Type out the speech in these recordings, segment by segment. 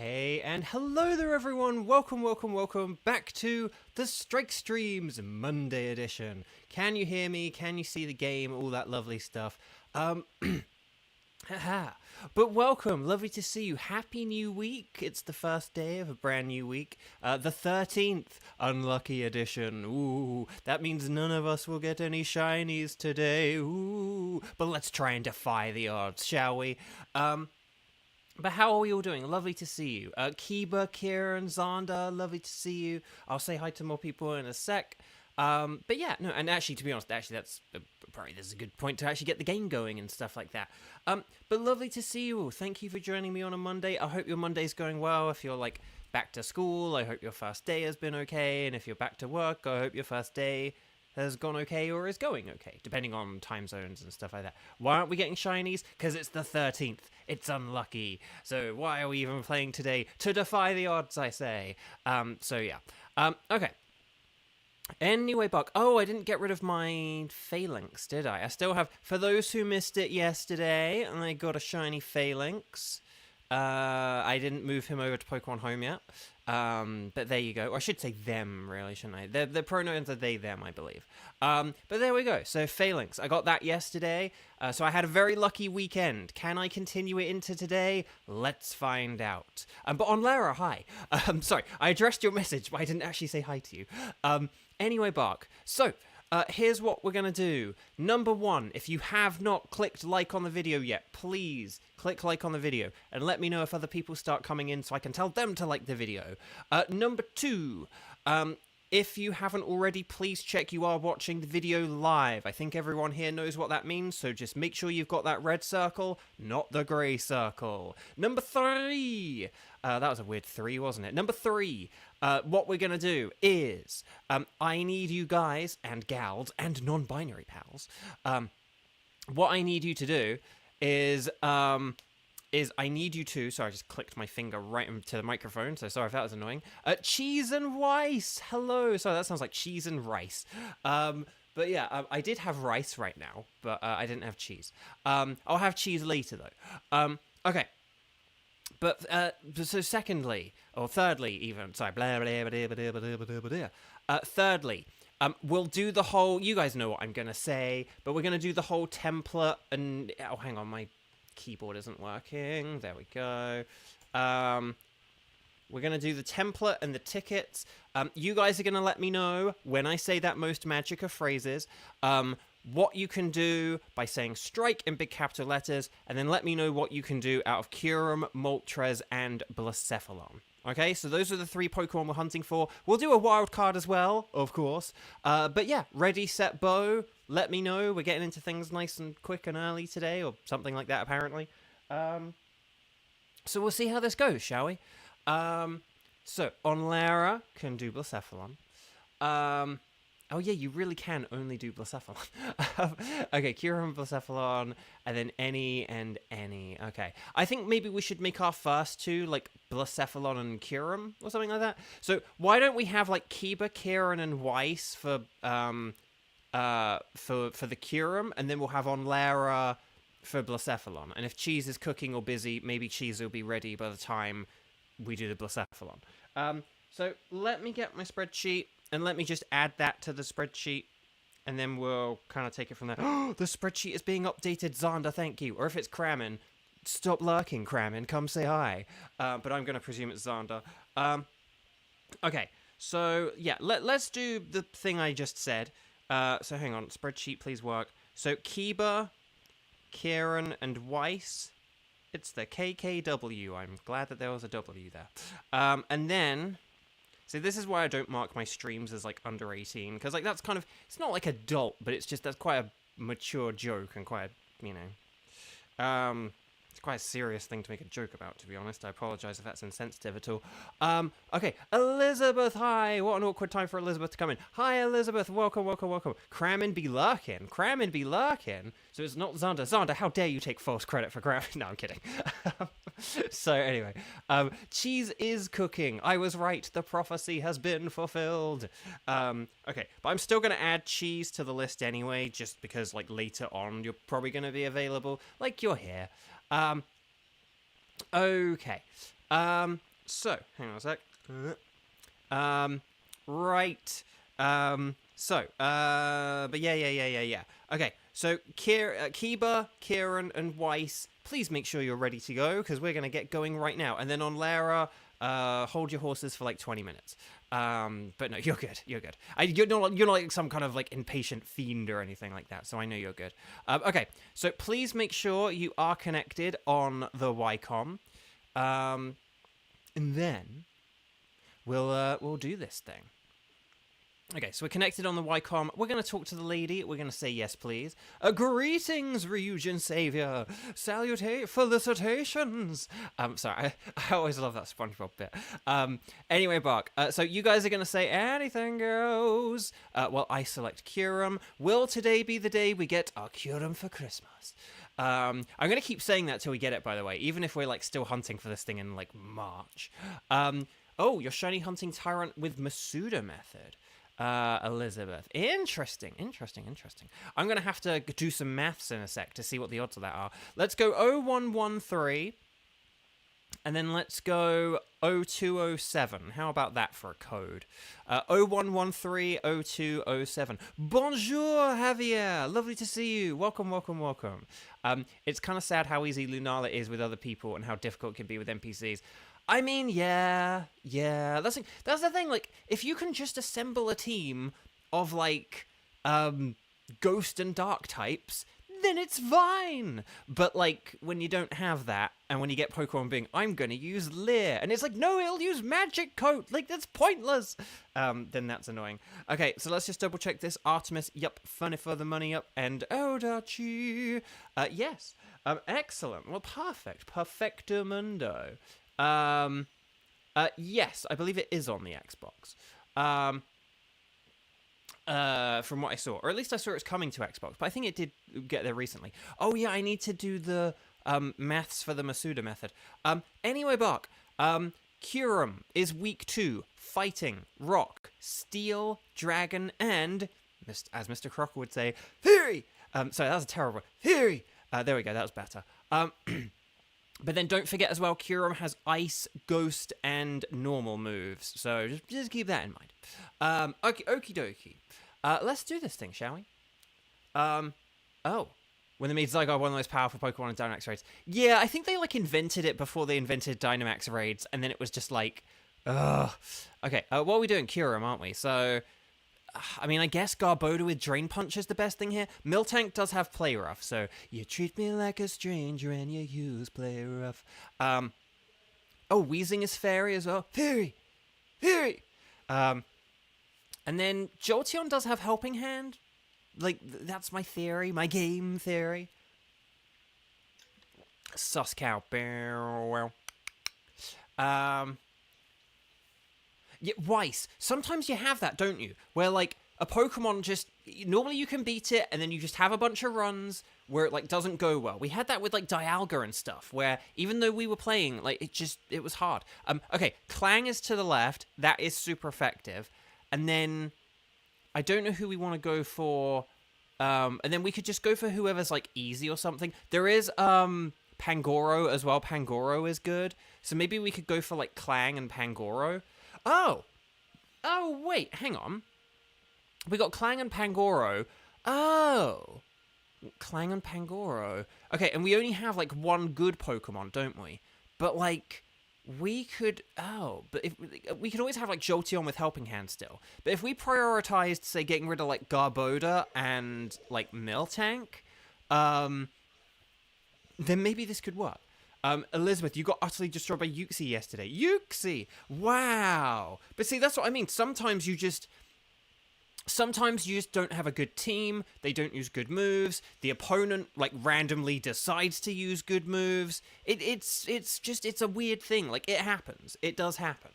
Hey, and hello there everyone! Welcome back to the Strike Streams Monday edition. Can you hear me? Can you see the game? All that lovely stuff. Haha. But welcome, lovely to see you. Happy new week. It's the first day of a brand new week. The 13th unlucky edition. Ooh, that means none of us will get any shinies today. Ooh, but let's try and defy the odds, shall we? But how are we all doing? Lovely to see you. Kiba, Kieran, Zonda, lovely to see you. I'll say hi to more people in a sec. But yeah, no, and actually, to be honest, that's probably this is a good point to actually get the game going and stuff like that. But lovely to see you all. Thank you for joining me on a Monday. I hope your Monday's going well. If you're like back to school, I hope your first day has been okay. And if you're back to work, I hope your first day has gone okay or is going okay, depending on time zones and stuff like that. Why aren't we getting shinies? Because it's the 13th. It's unlucky. So why are we even playing today? To defy the odds, I say. So yeah. Okay. Anyway, Buck. Oh, I didn't get rid of my phalanx, did I? I still have, for those who missed it yesterday, I got a shiny phalanx. I didn't move him over to Pokemon Home yet. But there you go. Or I should say them, really, shouldn't I? The pronouns are they, them, I believe. But there we go. So, Phalanx. I got that yesterday. So I had a very lucky weekend. Can I continue it into today? Let's find out. But on Lara, hi. Sorry, I addressed your message, but I didn't actually say hi to you. Anyway, Bark. So, here's what we're going to do. Number one, if you have not clicked like on the video yet, please click like on the video and let me know if other people start coming in so I can tell them to like the video. Number two, if you haven't already, please check you are watching the video live. I think everyone here knows what that means, so just make sure you've got that red circle, not the grey circle. Number three, that was a weird three, wasn't it? Number three, what we're going to do is, I need you guys and gals and non-binary pals, what I need you to do is I need you to, sorry, I just clicked my finger right into the microphone, so sorry if that was annoying. Cheese and rice, hello. Sorry, that sounds like cheese and rice. But yeah, I did have rice right now, but I didn't have cheese. I'll have cheese later, though. Okay. But, so secondly, or thirdly even, sorry, blah, blah, blah, blah, blah, blah, blah, blah. Thirdly, we'll do the whole, you guys know what I'm going to say, but we're going to do the whole template and, oh, hang on, my keyboard isn't working. There we go. We're going to do the template and the tickets. You guys are going to let me know when I say that most magic of phrases, what you can do by saying strike in big capital letters, and then let me know what you can do out of Kyurem, Moltres, and Blacephalon. Okay, so those are the three Pokemon we're hunting for. We'll do a wild card as well, of course. But yeah, ready, set, bow. Let me know. We're getting into things nice and quick and early today, or something like that, apparently. So we'll see how this goes, shall we? So, on Lara, can do Blacephalon. Oh yeah, you really can only do Blacephalon. Okay, Kyurem, Blacephalon, and then any and any. Okay, I think maybe we should make our first two like Blacephalon and Kyurem or something like that. So why don't we have like Kiba, Kieran, and Weiss for the Kyurem, and then we'll have on Lara for Blacephalon. And if Cheese is cooking or busy, maybe Cheese will be ready by the time we do the Blacephalon. So let me get my spreadsheet. And let me just add that to the spreadsheet, and then we'll kind of take it from there. Oh, the spreadsheet is being updated, Zonda, thank you. Or if it's Kramen, stop lurking, Kramen, come say hi. But I'm going to presume it's Zonda. Okay, so yeah, let's do the thing I just said. So hang on, spreadsheet, please work. So Kiba, Kieran, and Weiss. It's the KKW. I'm glad that there was a W there. And then... So this is why I don't mark my streams as, like, under 18, because, like, that's kind of, it's not, like, adult, but it's just, that's quite a mature joke and quite a, you know, it's quite a serious thing to make a joke about, to be honest. I apologize if that's insensitive at all. Okay, Elizabeth, hi! What an awkward time for Elizabeth to come in. Hi, Elizabeth, welcome. Kramen be lurking. So it's not Zonda. Zonda, how dare you take false credit for Kramen? No, I'm kidding. So anyway, cheese is cooking. I was right. The prophecy has been fulfilled. Okay, but I'm still going to add cheese to the list anyway, just because, like, later on you're probably going to be available. Like, you're here. Okay. So, hang on a sec. Right. But yeah. Okay, so Kiba, Kieran, and Weiss, please make sure you're ready to go, because we're going to get going right now. And then on Lara, hold your horses for like 20 minutes. But no, you're good. You're good. You're not like some kind of like impatient fiend or anything like that, so I know you're good. Okay, so please make sure you are connected on the Wycom. And then we'll do this thing. Okay, so we're connected on the Wycom. We're going to talk to the lady. We're going to say yes, please. Greetings, Ryujin Savior. Felicitations. Sorry, I always love that SpongeBob bit. Anyway, Bark. So you guys are going to say anything goes. Well, I select Kyurem. Will today be the day we get our Kyurem for Christmas? I'm going to keep saying that till we get it, by the way, even if we're like still hunting for this thing in like March. Oh, you're shiny hunting Tyrant with Masuda method. Elizabeth. Interesting. I'm going to have to do some maths in a sec to see what the odds of that are. Let's go 0113, and then let's go 0207. How about that for a code? 0113 0207. Bonjour, Javier. Lovely to see you. Welcome. It's kind of sad how easy Lunala is with other people and how difficult it can be with NPCs. I mean, yeah. That's the thing. Like, if you can just assemble a team of like ghost and dark types, then it's fine. But like when you don't have that, and when you get Pokemon being, I'm gonna use Leer, and it's like, no, it'll use Magic Coat. Like, that's pointless. Then that's annoying. Okay, so let's just double check this. Artemis, yup. Funny for the money, up. And Odachi, yes. Excellent. Well, perfect. Perfectamundo. Yes, I believe it is on the Xbox. From what I saw, or at least I saw it was coming to Xbox, but I think it did get there recently. Oh yeah, I need to do the maths for the Masuda method. Anyway, Bark, Kyurem is week 2, fighting, rock, steel, dragon, and, as Mr. Crocker would say, theory. Sorry, that was terrible. Theory. There we go, that was better. But then don't forget as well, Kyurem has ice, ghost, and normal moves. So just keep that in mind. Okie dokie. Let's do this thing, shall we? Oh. When they made Zygarde one of the most powerful Pokemon in Dynamax raids. Yeah, I think they like invented it before they invented Dynamax raids, and then it was just like, ugh. Okay, what are we doing? Kyurem, aren't we? So, I mean, I guess Garbodor with Drain Punch is the best thing here. Miltank does have Play Rough, so you treat me like a stranger and you use Play Rough. Oh, Weezing is Fairy as well. Fairy! And then Jolteon does have Helping Hand. Like, that's my theory, my game theory. Sus Cow. Yeah, Weiss. Sometimes you have that, don't you? Where, like, a Pokemon just... Normally you can beat it, and then you just have a bunch of runs where it, like, doesn't go well. We had that with, like, Dialga and stuff, where even though we were playing, like, it was hard. Okay, Clang is to the left. That is super effective. And then... I don't know who we want to go for. And then we could just go for whoever's, like, easy or something. There is, Pangoro as well. Pangoro is good. So maybe we could go for, like, Clang and Pangoro. Oh, wait, hang on. We got Clang and Pangoro. Oh, Clang and Pangoro. Okay, and we only have, like, one good Pokemon, don't we? But, like, we could... Oh, but if we could always have, like, Jolteon with Helping Hand still. But if we prioritized, say, getting rid of, like, Garbodor and, like, Miltank, then maybe this could work. Elizabeth, you got utterly destroyed by Uxie yesterday. Uxie! Wow! But see, that's what I mean. Sometimes you just don't have a good team. They don't use good moves. The opponent, like, randomly decides to use good moves. It's a weird thing. Like, it happens. It does happen.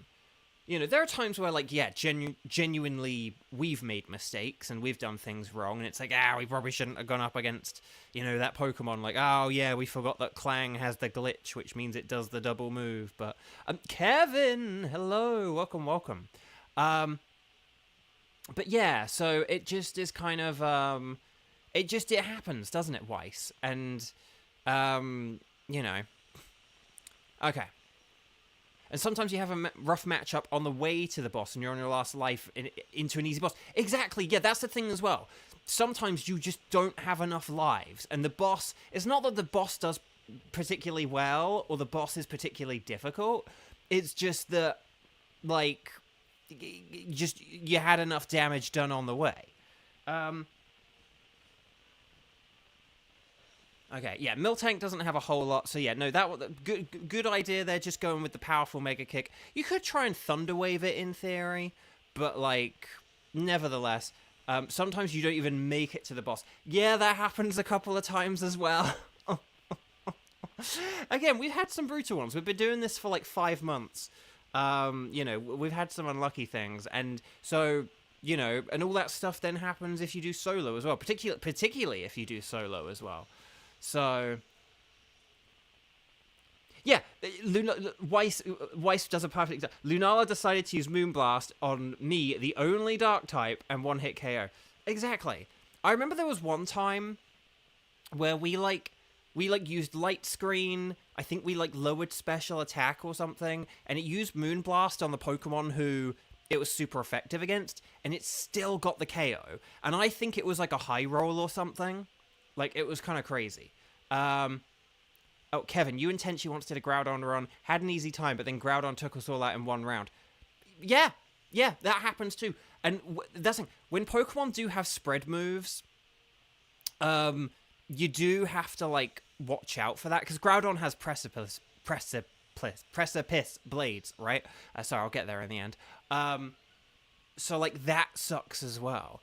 You know, there are times where, like, yeah, genuinely we've made mistakes and we've done things wrong, and it's like, we probably shouldn't have gone up against, you know, that Pokemon. Like, oh, yeah, we forgot that Clang has the glitch, which means it does the double move. But, Kevin, hello, welcome. But yeah, so it just is kind of, it happens, doesn't it, Weiss? And, you know, okay. And sometimes you have a rough matchup on the way to the boss and you're on your last life into an easy boss. Exactly, yeah, that's the thing as well. Sometimes you just don't have enough lives, and the boss... It's not that the boss does particularly well or the boss is particularly difficult. It's just that, like, just you had enough damage done on the way. Okay, yeah, Miltank doesn't have a whole lot, so yeah, no, that good idea there, just going with the powerful Mega Kick. You could try and Thunder Wave it in theory, but, like, nevertheless, sometimes you don't even make it to the boss. Yeah, that happens a couple of times as well. Again, we've had some brutal ones. We've been doing this for, like, 5 months. You know, we've had some unlucky things, and so... You know, and all that stuff then happens if you do solo as well, particularly if you do solo as well. So, yeah, Weiss does a perfect example. Lunala decided to use Moonblast on me, the only Dark type, and one-hit KO. Exactly. I remember there was one time where we used Light Screen. I think we, like, lowered special attack or something, and it used Moonblast on the Pokemon who... it was super effective against, and it still got the KO. And I think it was like a high roll or something. Like, it was kind of crazy. Oh, Kevin, you intentionally once did a Groudon run, had an easy time, but then Groudon took us all out in one round. Yeah, that happens too. And that's the thing, when Pokemon do have spread moves, you do have to, like, watch out for that, because Groudon has Precipice blades, right? Sorry, I'll get there in the end. So, like, that sucks as well.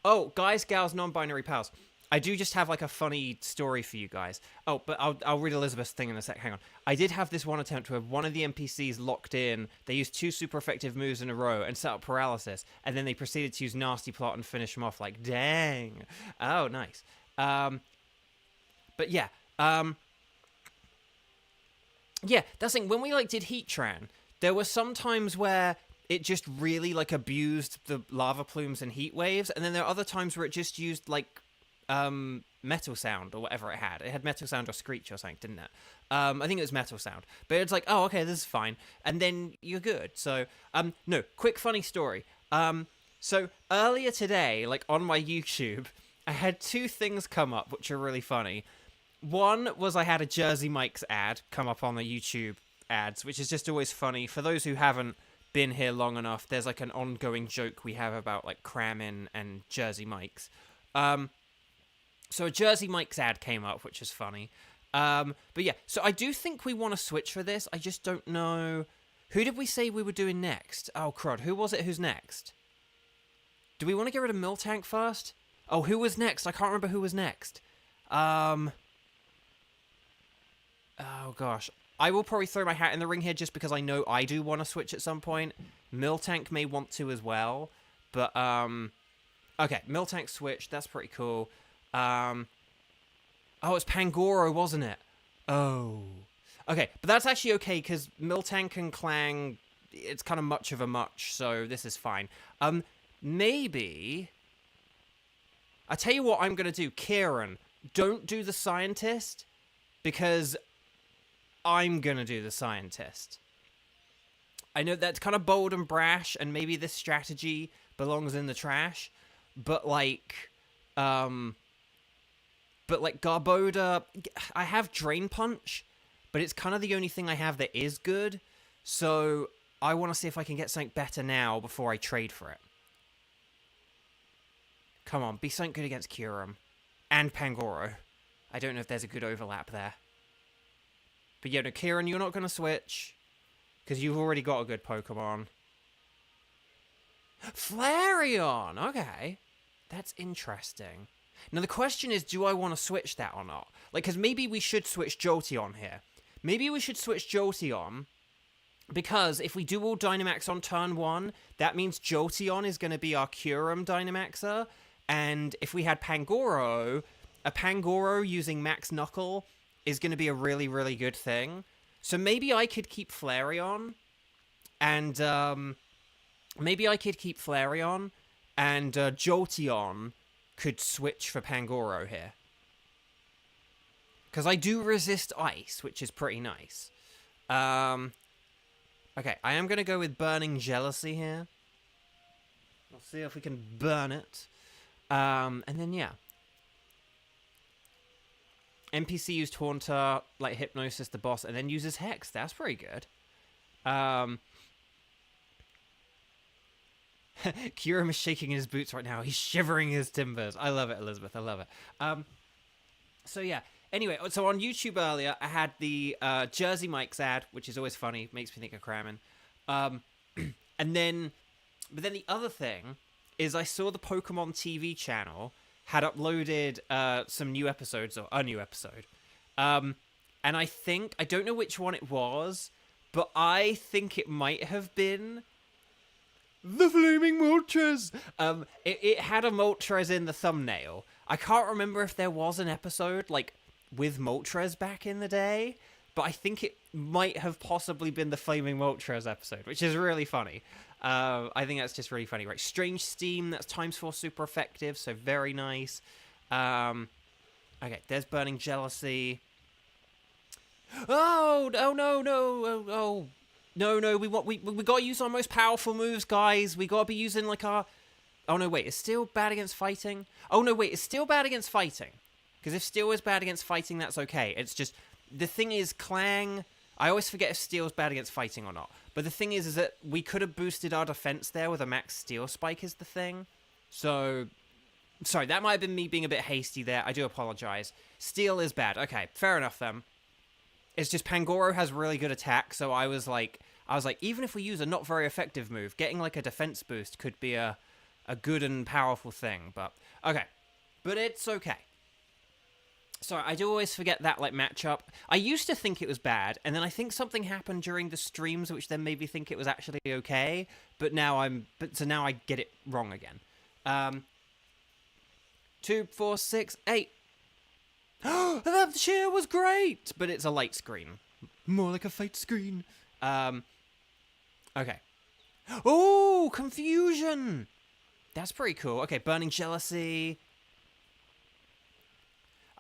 Oh, guys, gals, non-binary pals. I do just have, like, a funny story for you guys. Oh, but I'll read Elizabeth's thing in a sec. Hang on. I did have this one attempt where one of the NPCs locked in. They used 2 super effective moves in a row and set up paralysis. And then they proceeded to use Nasty Plot and finish him off. Like, dang. Oh, nice. But, yeah. Yeah, that's the thing. When we, like, did Heatran, there were some times where it just really, like, abused the lava plumes and heat waves, and then there are other times where it just used, like, Metal Sound, or whatever it had. It had Metal Sound or Screech or something, didn't it? I think it was Metal Sound. But it's like, oh, okay, this is fine. And then you're good. So, no, quick funny story. So, earlier today, like, on my YouTube, I had 2 things come up, which are really funny. One was I had a Jersey Mike's ad come up on the YouTube ads, which is just always funny. For those who haven't been here long enough, there's, like, an ongoing joke we have about, like, cramming and Jersey Mike's. So a Jersey Mike's ad came up, which is funny. But yeah, so I do think we want to switch for this. I just don't know. Who did we say we were doing next? Oh, crud. Who was it who's next? Do we want to get rid of Miltank first? Oh, who was next? I can't remember who was next. Oh, gosh. I will probably throw my hat in the ring here just because I know I do want to switch at some point. Miltank may want to as well. But, okay, Miltank switch. That's pretty cool. Oh, it's Pangoro, wasn't it? Oh. Okay, but that's actually okay, because Miltank and Clang, it's kind of much of a much, so this is fine. Maybe... I tell you what I'm going to do. Kieran, don't do the scientist, because I'm going to do the scientist. I know that's kind of bold and brash, and maybe this strategy belongs in the trash, but, like... But, like, Garboda, I have Drain Punch, but it's kind of the only thing I have that is good. So, I want to see if I can get something better now before I trade for it. Come on, be something good against Kyurem. And Pangoro. I don't know if there's a good overlap there. But yeah, no, Kieran, you're not going to switch. Because you've already got a good Pokemon. Flareon! Okay. That's interesting. Now, the question is, do I want to switch that or not? Like, because maybe we should switch Jolteon here. Maybe we should switch Jolteon, because if we do all Dynamax on turn 1, that means Jolteon is going to be our Kyurem Dynamaxer, and if we had Pangoro, a Pangoro using Max Knuckle is going to be a really, really good thing. So maybe I could keep Flareon, and, Jolteon could switch for Pangoro here. Because I do resist ice, which is pretty nice. Okay, I am going to go with Burning Jealousy here. We'll see if we can burn it. And then, yeah. NPC used Haunter, like Hypnosis the boss, and then uses Hex. That's pretty good. Kyurem is shaking in his boots right now. He's shivering his timbers. I love it, Elizabeth. I love it. So, yeah. Anyway, so on YouTube earlier, I had the Jersey Mike's ad, which is always funny. Makes me think of Kramen. But then the other thing is I saw the Pokemon TV channel had uploaded some new episodes, or a new episode. And I don't know which one it was, but I think it might have been the Flaming Moltres. It had a Moltres in the thumbnail. I can't remember if there was an episode, like, with Moltres back in the day, but I think it might have possibly been the Flaming Moltres episode, which is really funny. I think that's just really funny, right? Strange Steam, that's ×4 super effective, so very nice. Okay, there's Burning Jealousy. Oh, no, we gotta use our most powerful moves, guys. We gotta be using, like, our... Oh, no, wait, is Steel bad against fighting? Oh, no, wait, is Steel bad against fighting? Because if Steel is bad against fighting, that's okay. It's just... The thing is, Clang... I always forget if Steel's bad against fighting or not. But the thing is that we could have boosted our defense there with a max Steel Spike is the thing. So... Sorry, that might have been me being a bit hasty there. I do apologize. Steel is bad. Okay, fair enough then. It's just Pangoro has really good attack, so I was like, even if we use a not very effective move, getting like a defense boost could be a good and powerful thing. But, okay. But it's okay. Sorry, I do always forget that, like, matchup. I used to think it was bad, and then I think something happened during the streams which then made me think it was actually okay, but now so now I get it wrong again. 2, 4, 6, 8. That cheer was great, but it's a light screen. More like a fight screen. Okay. Oh, Confusion! That's pretty cool. Okay, Burning Jealousy...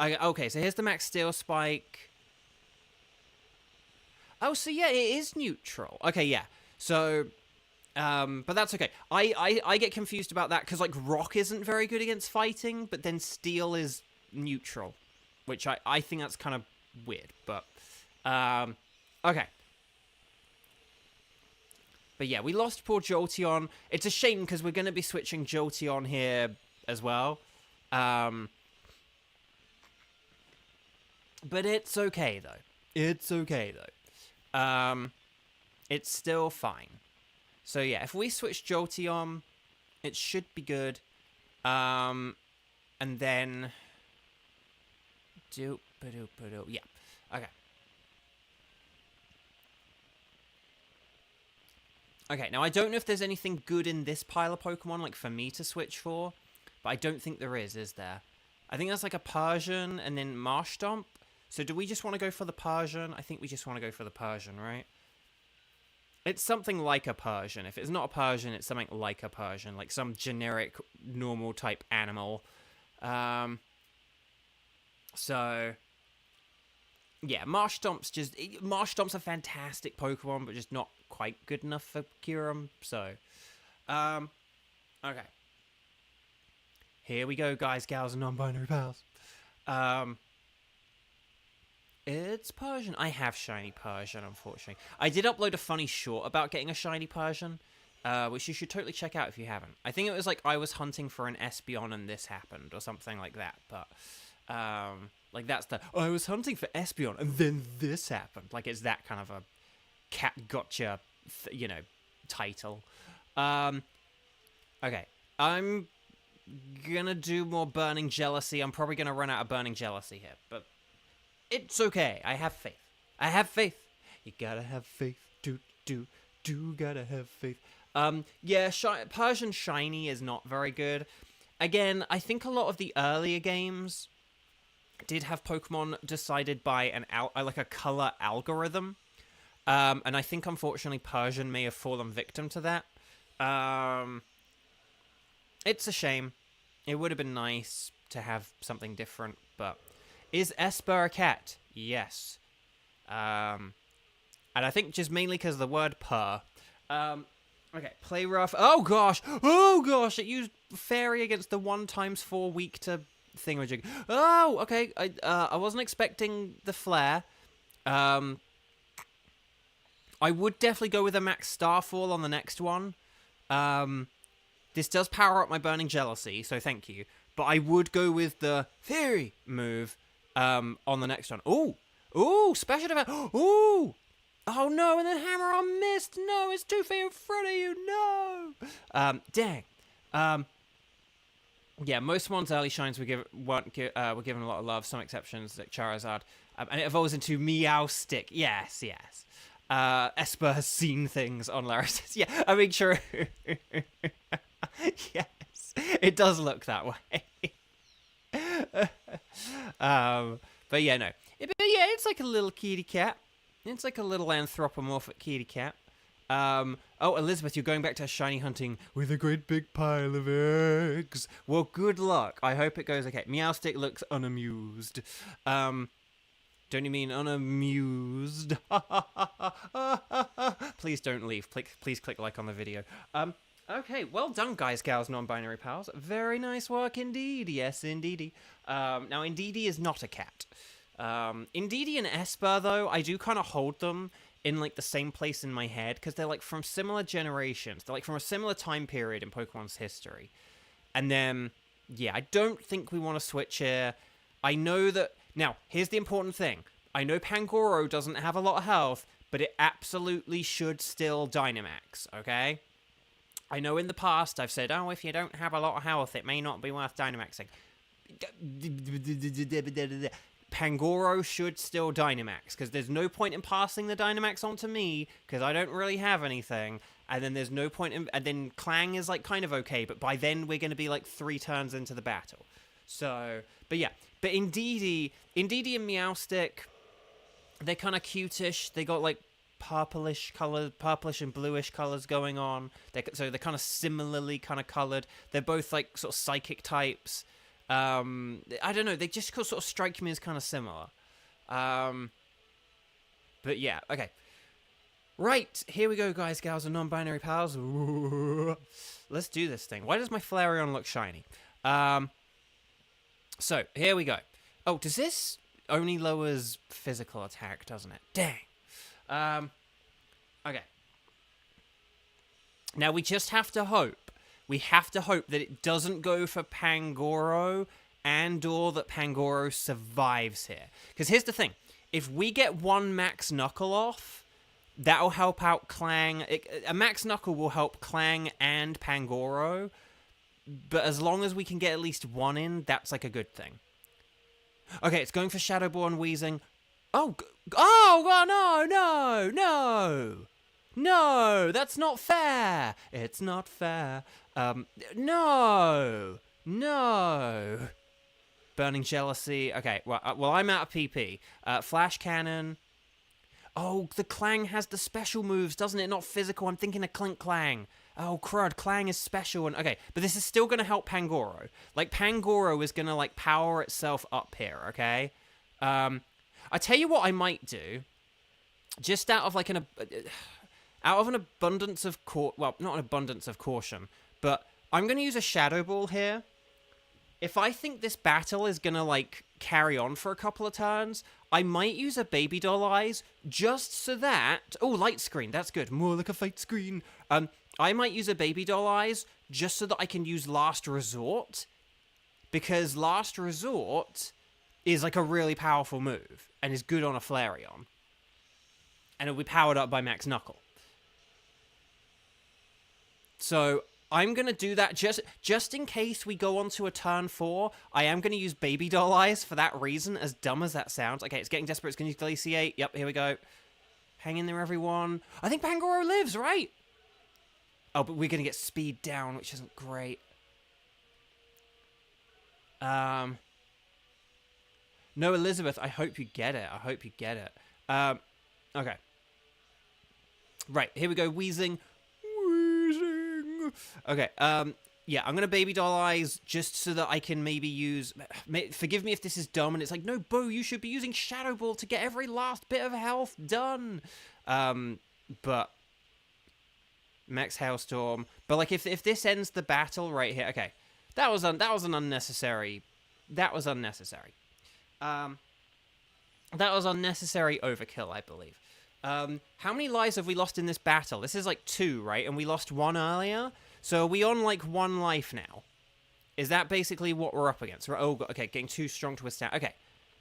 Okay, so here's the max Steel Spike. Oh, so yeah, it is neutral. Okay, yeah. So, but that's okay. I get confused about that because, like, Rock isn't very good against fighting, but then Steel is neutral, which I think that's kind of weird, but, okay. But yeah, we lost poor Jolteon. It's a shame because we're going to be switching Jolteon here as well. But it's okay, though. It's okay, though. It's still fine. So, yeah, if we switch Jolteon, it should be good. And then... Yeah, okay. Okay, now I don't know if there's anything good in this pile of Pokemon, like, for me to switch for. But I don't think there is there? I think that's like a Persian and then Marshtomp. So do we just want to go for the Persian? I think we just want to go for the Persian, right? It's something like a Persian. If it's not a Persian, it's something like a Persian. Like some generic, normal type animal. So... Yeah, Marshtomp's a fantastic Pokemon, but just not quite good enough for Kyurem, so... Okay. Here we go, guys, gals, and non-binary pals. It's Persian. I have shiny Persian, unfortunately. I did upload a funny short about getting a shiny Persian, which you should totally check out if you haven't. I think it was like I was hunting for an Espeon and this happened, or something like that, but... like that's the, I was hunting for Espeon and then this happened. Like it's that kind of a cat gotcha, title. Okay. I'm gonna do more Burning Jealousy. I'm probably gonna run out of Burning Jealousy here, but it's okay. I have faith. I have faith. You gotta have faith. Do gotta have faith. Yeah, Persian Shiny is not very good. Again, I think a lot of the earlier games did have Pokemon decided by a color algorithm. And I think, unfortunately, Persian may have fallen victim to that. It's a shame. It would have been nice to have something different, but... Is Esper a cat? Yes. And I think just mainly because of the word purr. Okay, play rough. Oh gosh! It used fairy against the 1x4 weak to thingamajig. Oh, okay. I wasn't expecting the flare. I would definitely go with a max starfall on the next one. This does power up my burning jealousy, so thank you. But I would go with the fairy move on the next one. Ooh, special defense. Ooh. Oh no, and then hammer on missed. No, it's 2 feet in front of you. No. Dang. Yeah, most ones early shines were given a lot of love. Some exceptions, like Charizard, and it evolves into Meowstic. Yes. Esper has seen things on Larisis. Yeah, I mean, sure. Yes, it does look that way. But yeah, no. It's like a little kitty cat. It's like a little anthropomorphic kitty cat. Oh, Elizabeth, you're going back to shiny hunting with a great big pile of eggs. Well, good luck. I hope it goes okay. Meowstic looks unamused. Don't you mean unamused? Please don't leave. Please click like on the video. Okay, well done, guys, gals, non-binary pals. Very nice work indeed. Yes, indeedy. Now, Indeedee is not a cat. Indeedee and Esper, though, I do kind of hold them in, like, the same place in my head, because they're, like, from similar generations. They're, like, from a similar time period in Pokemon's history. And then, yeah, I don't think we want to switch here. I know that... Now, here's the important thing. I know Pangoro doesn't have a lot of health, but it absolutely should still Dynamax, okay? I know in the past I've said, oh, if you don't have a lot of health, it may not be worth Dynamaxing. Pangoro should still Dynamax, because there's no point in passing the Dynamax on to me, because I don't really have anything, and then there's no point in... And then Clang is, like, kind of okay, but by then we're going to be, like, 3 turns into the battle. So, but yeah. But Indeedee and Meowstic, they're kind of cutish. They got, like, purplish and bluish colors going on. So they're kind of similarly kind of colored. They're both, like, sort of psychic types. I don't know, they just sort of strike me as kind of similar. But yeah, okay. Right, here we go, guys, gals, and non-binary pals. Ooh. Let's do this thing. Why does my Flareon look shiny? So, here we go. Oh, does this only lowers physical attack, doesn't it? Dang. Okay. Now, we just have to hope. We have to hope that it doesn't go for Pangoro and/or that Pangoro survives here. Because here's the thing. If we get 1 Max Knuckle off, that'll help out Clang. A Max Knuckle will help Clang and Pangoro. But as long as we can get at least 1 in, that's like a good thing. Okay, it's going for Shadow Ball and Wheezing. Oh, no! No, that's not fair. It's not fair. No. Burning Jealousy. Okay, well, I'm out of PP. Flash Cannon. Oh, the Clang has the special moves, doesn't it? Not physical. I'm thinking of Clink Clang. Oh, crud. Clang is special. And okay, but this is still going to help Pangoro. Like, Pangoro is going to, like, power itself up here, okay? I tell you what I might do. Just out of, like, an abundance of... Well, not an abundance of caution, but I'm going to use a Shadow Ball here. If I think this battle is going to, like, carry on for a couple of turns, I might use a Baby Doll Eyes just so that... Oh, light screen. That's good. More like a fight screen. I might use a Baby Doll Eyes just so that I can use Last Resort. Because Last Resort is, like, a really powerful move and is good on a Flareon. And it'll be powered up by Max Knuckle. So I'm going to do that just in case we go on to a turn 4. I am going to use Baby Doll Eyes for that reason, as dumb as that sounds. Okay, it's getting desperate. It's going to use Glaciate. Yep, here we go. Hang in there, everyone. I think Pangoro lives, right? Oh, but we're going to get speed down, which isn't great. No, Elizabeth, I hope you get it. Okay. Right, here we go. Wheezing. Okay, yeah, I'm going to Baby Doll Eyes just so that I can maybe use... Forgive me if this is dumb, and it's like, no, Bo, you should be using Shadow Ball to get every last bit of health done. But Max Hailstorm. But like if this ends the battle right here, okay, that was an unnecessary. That was unnecessary. That was unnecessary overkill, I believe. How many lives have we lost in this battle? This is like 2, right? And we lost 1 earlier. So are we on like 1 life now? Is that basically what we're up against? Oh, okay, getting too strong to withstand. Okay.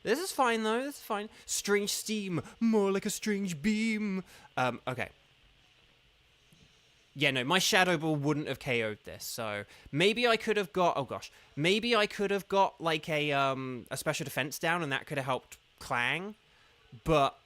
This is fine, though. This is fine. Strange steam. More like a strange beam. Okay. Yeah, no, my Shadow Ball wouldn't have KO'd this, so maybe I could have got... Oh, gosh. Maybe I could have got, like, a special defense down, and that could have helped Clang. But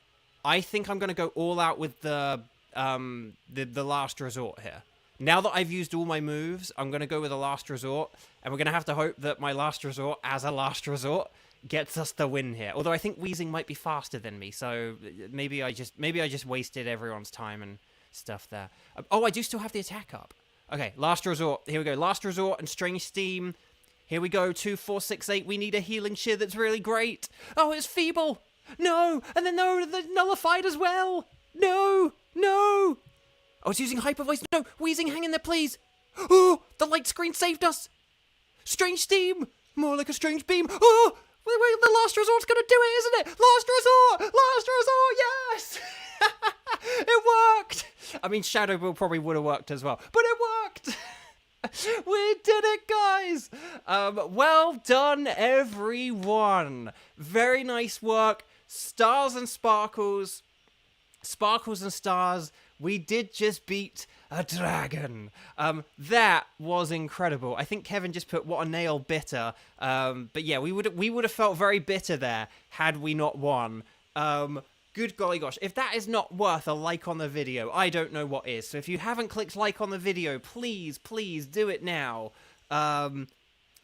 I think I'm going to go all out with the last resort here. Now that I've used all my moves, I'm going to go with the last resort, and we're going to have to hope that my last resort, as a last resort, gets us the win here. Although I think Weezing might be faster than me, so maybe I just wasted everyone's time and stuff there. Oh, I do still have the attack up. Okay, last resort. Here we go. Last resort and Strange Steam. Here we go. 2, 4, 6, 8. We need a healing shear that's really great. Oh, it's feeble. No, and then no, the nullified as well. No, no. Oh, it's using Hyper Voice. No, Weezing, hang in there, please. Oh, the light screen saved us. Strange Steam. More like a strange beam. Oh, wait, the last resort's gonna do it, isn't it? Last resort! Last resort, yes! It worked! I mean, Shadow Ball probably would have worked as well, but it worked! We did it, guys! Well done, everyone! Very nice work. Stars and sparkles. Sparkles and stars. We did just beat a dragon. That was incredible. I think Kevin just put what a nail bitter. But yeah, we would have felt very bitter there had we not won. Good golly gosh, if that is not worth a like on the video, I don't know what is. So if you haven't clicked like on the video, please do it now.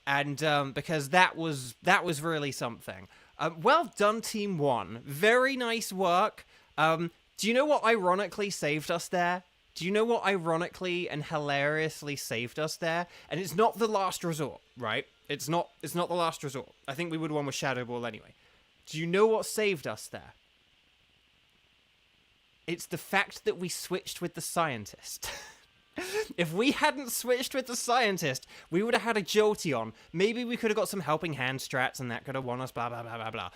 Because that was really something. Well done, Team 1. Very nice work. Do you know what ironically saved us there? Do you know what ironically and hilariously saved us there? And it's not the last resort, right? It's not the last resort. I think we would have won with Shadow Ball anyway. Do you know what saved us there? It's the fact that we switched with the scientist. If we hadn't switched with the scientist, we would have had a Jolteon. Maybe we could have got some helping hand strats and that could have won us, blah, blah, blah, blah, blah.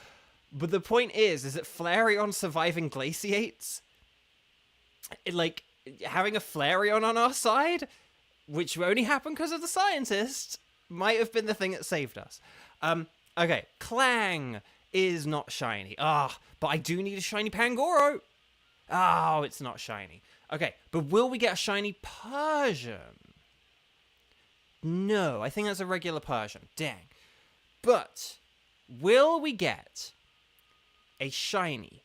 But the point is that Flareon surviving Glaciates, like, having a Flareon on our side, which only happened because of the scientist, might have been the thing that saved us. Okay, Clang is not shiny. But I do need a shiny Pangoro. Oh, it's not shiny. Okay, but will we get a shiny Persian? No, I think that's a regular Persian. Dang. But will we get a shiny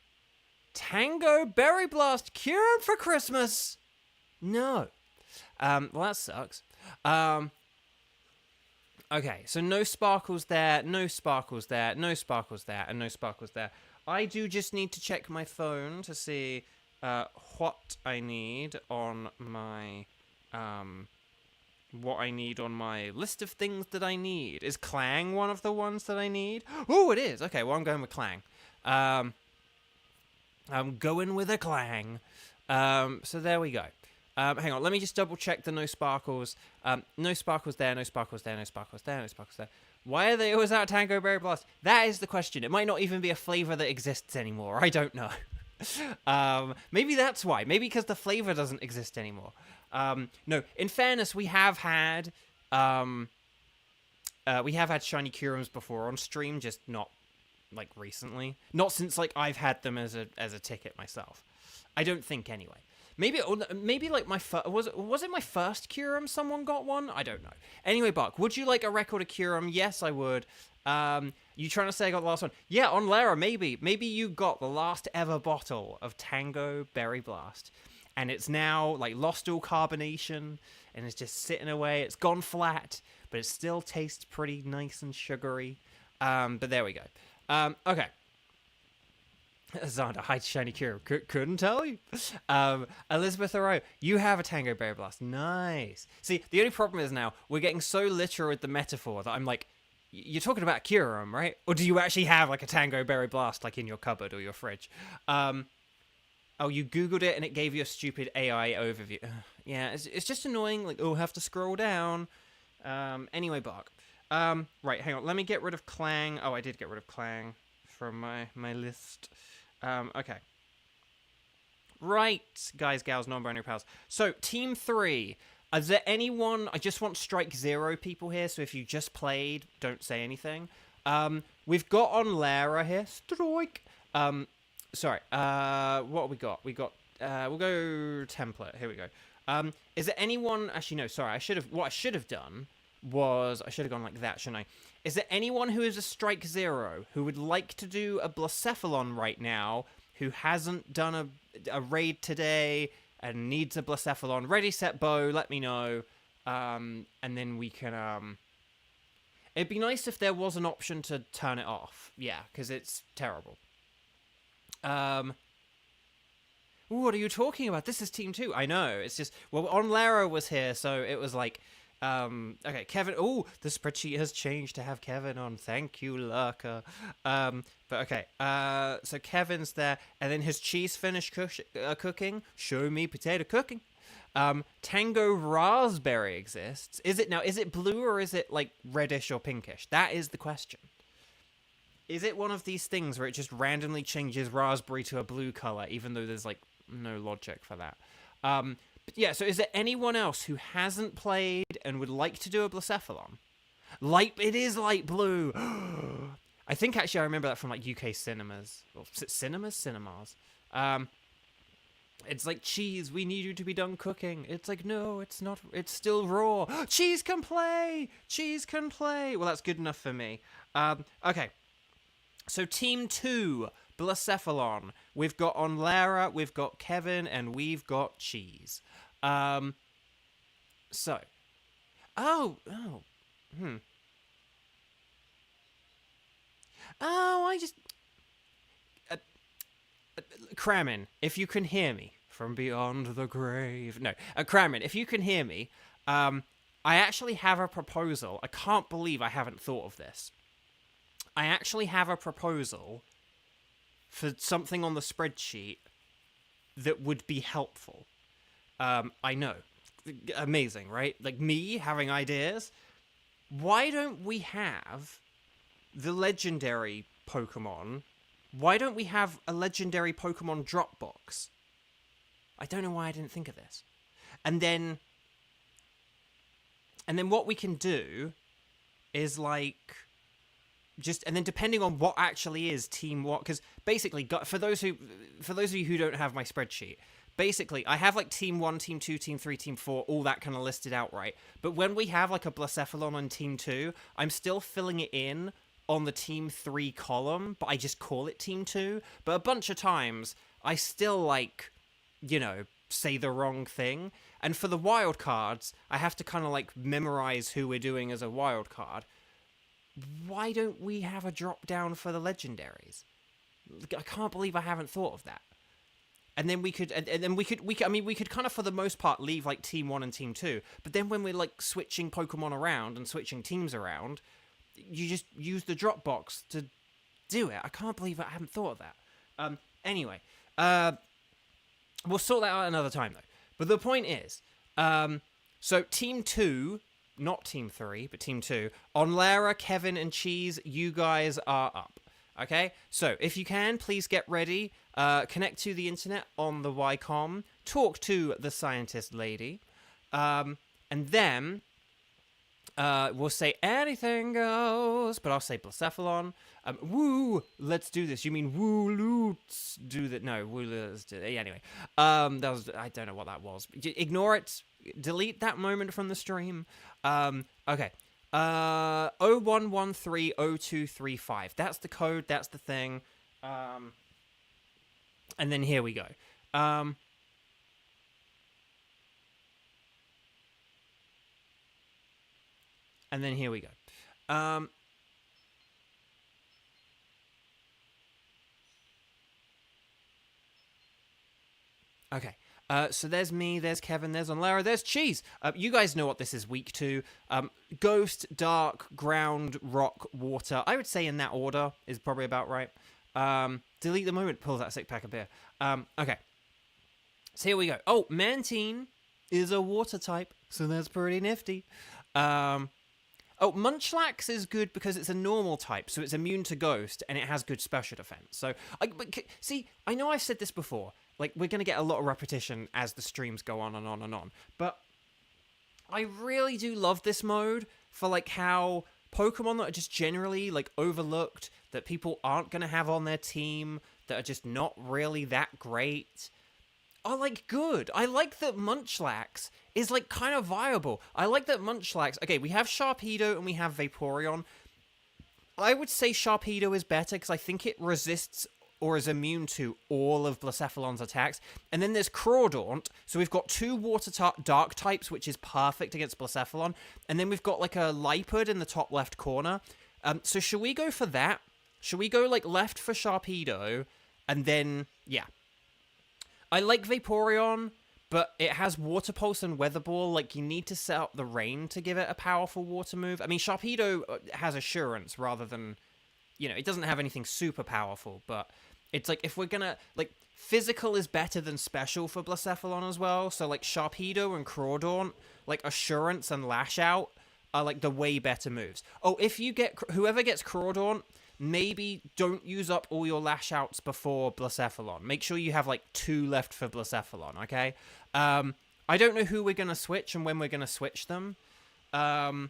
Tango Berry Blast Kyurem for Christmas? No. Well, that sucks. Okay, so no sparkles there, no sparkles there, no sparkles there, and no sparkles there. I do just need to check my phone to see what I need on my list of things that I need. Is Clang one of the ones that I need? Oh, it is. Okay, well, I'm going with Clang. I'm going with a Clang. So there we go. Hang on, let me just double check the no sparkles. No sparkles there, no sparkles there, no sparkles there, no sparkles there. Why are they always out of Tango Berry Blast? That is the question. It might not even be a flavor that exists anymore. I don't know. Maybe that's why. Maybe because the flavor doesn't exist anymore. No, in fairness, we have had shiny Kyurems before on stream, just not like recently. Not since like I've had them as a ticket myself. I don't think anyway. Maybe like my was it my first Kyurem someone got one? I don't know. Anyway, Buck, would you like a record of Kyurem? Yes, I would. You trying to say I got the last one? Yeah, on Lara, maybe. Maybe you got the last ever bottle of Tango Berry Blast. And it's now, like, lost all carbonation, and it's just sitting away. It's gone flat, but it still tastes pretty nice and sugary. But there we go. Okay. Zonda, hi, shiny Kyurem. Couldn't tell you. Elizabeth Aro, you have a Tango Berry Blast. Nice. See, the only problem is now, we're getting so literal with the metaphor that I'm like, you're talking about Kyurem, right? Or do you actually have, like, a Tango Berry Blast, like, in your cupboard or your fridge? Oh, you Googled it and it gave you a stupid AI overview. Yeah, it's just annoying. Like, oh, have to scroll down. Anyway, Bark. Right, hang on. Let me get rid of Clang. Oh, I did get rid of Clang from my list. Okay. Right, guys, gals, non-binary pals. So, Team 3. Is there anyone... I just want Strike 0 people here, so if you just played, don't say anything. We've got on Lara here. Strike. Sorry. What have we got? We got... we'll go template. Here we go. Is there anyone... Actually, no, sorry. What I should have done was... I should have gone like that, shouldn't I? Is there anyone who is a Strike 0 who would like to do a Blacephalon right now, who hasn't done a raid today and needs a Blacephalon? Ready, set, bow, let me know. And then we can... It'd be nice if there was an option to turn it off. Yeah, because it's terrible. What are you talking about? This is Team 2. I know. It's just... Well, Lara was here, so it was like... okay, Kevin... Oh, the spreadsheet has changed to have Kevin on. Thank you, Lurker. But okay. So Kevin's there. And then his cheese finished cooking. Show me potato cooking. Tango Raspberry exists. Is it blue or is it like reddish or pinkish? That is the question. Is it one of these things where it just randomly changes raspberry to a blue color, even though there's like no logic for that? But yeah, so is there anyone else who hasn't played and would like to do a Blacephalon? It is light blue. I think actually I remember that from like UK cinemas. Or cinemas? It's like, cheese, we need you to be done cooking. It's like, no, it's not. It's still raw. Cheese can play. Cheese can play. Well, that's good enough for me. Okay. So Team 2, Blacephalon. We've got on Lara, we've got Kevin, and we've got Cheese. So. Oh, I just... Kramen, if you can hear me from beyond the grave. No, Kramen, if you can hear me, I actually have a proposal. I can't believe I haven't thought of this. I actually have a proposal for something on the spreadsheet that would be helpful. I know. Amazing, right? Like me having ideas. Why don't we have the legendary Pokemon? Why don't we have a legendary Pokemon drop box? I don't know why I didn't think of this. And then what we can do is like just, and then depending on what actually is team what, because basically for those of you who don't have my spreadsheet, basically I have like team 1, team 2, team 3, team 4, all that kind of listed out, right? But when we have like a Blacephalon on team 2, I'm still filling it in on the team 3 column, but I just call it team 2. But a bunch of times I still like, say the wrong thing. And for the wild cards, I have to kind of like memorize who we're doing as a wild card. Why don't we have a drop down for the legendaries? I can't believe I haven't thought of that. And then we could kind of for the most part leave like team 1 and team 2. But then when we're like switching Pokemon around and switching teams around, you just use the drop box to do it. I can't believe I haven't thought of that. Anyway, we'll sort that out another time though. But the point is, so team 2, not team 3, but team 2, on Lara, Kevin, and Cheese, you guys are up. Okay? So if you can, please get ready. Connect to the internet on the Ycom. Talk to the scientist lady. And then we'll say anything goes, but I'll say Blacephalon. Woo, let's do this. You mean woo, let's do that? No, woo, let's do it. Anyway, that was, I don't know what that was. Ignore it. Delete that moment from the stream. Okay. 01130235. That's the code. That's the thing. And then here we go. And then here we go. Okay. So there's me, there's Kevin, there's Lara, there's Cheese. You guys know what this is week 2. Ghost, Dark, Ground, Rock, Water. I would say in that order is probably about right. Delete the moment, pulls out a 6-pack of beer. Okay. So here we go. Oh, Mantine is a water type, so that's pretty nifty. Oh, Munchlax is good because it's a normal type, so it's immune to Ghost, and it has good special defense. So, see, I know I've said this before. Like, we're going to get a lot of repetition as the streams go on and on and on. But I really do love this mode for, like, how Pokemon that are just generally, like, overlooked, that people aren't going to have on their team, that are just not really that great, are, like, good. I like that Munchlax is, like, kind of viable. I like that Munchlax... Okay, we have Sharpedo and we have Vaporeon. I would say Sharpedo is better because I think it resists or is immune to all of Blacephalon's attacks. And then there's Crawdaunt. So we've got two Dark types, which is perfect against Blacephalon. And then we've got, like, a Liepard in the top left corner. So should we go for that? Should we go, like, left for Sharpedo? And then, yeah. I like Vaporeon, but it has Water Pulse and Weather Ball. Like, you need to set up the rain to give it a powerful water move. I mean, Sharpedo has Assurance rather than, you know, it doesn't have anything super powerful, but it's like, if we're gonna, like, Physical is better than Special for Blacephalon as well, so, like, Sharpedo and Crawdaunt, like, Assurance and Lash Out are, like, the way better moves. Oh, if you get, whoever gets Crawdaunt, maybe don't use up all your Lash Outs before Blacephalon. Make sure you have, like, 2 left for Blacephalon, okay? I don't know who we're going to switch and when we're going to switch them. But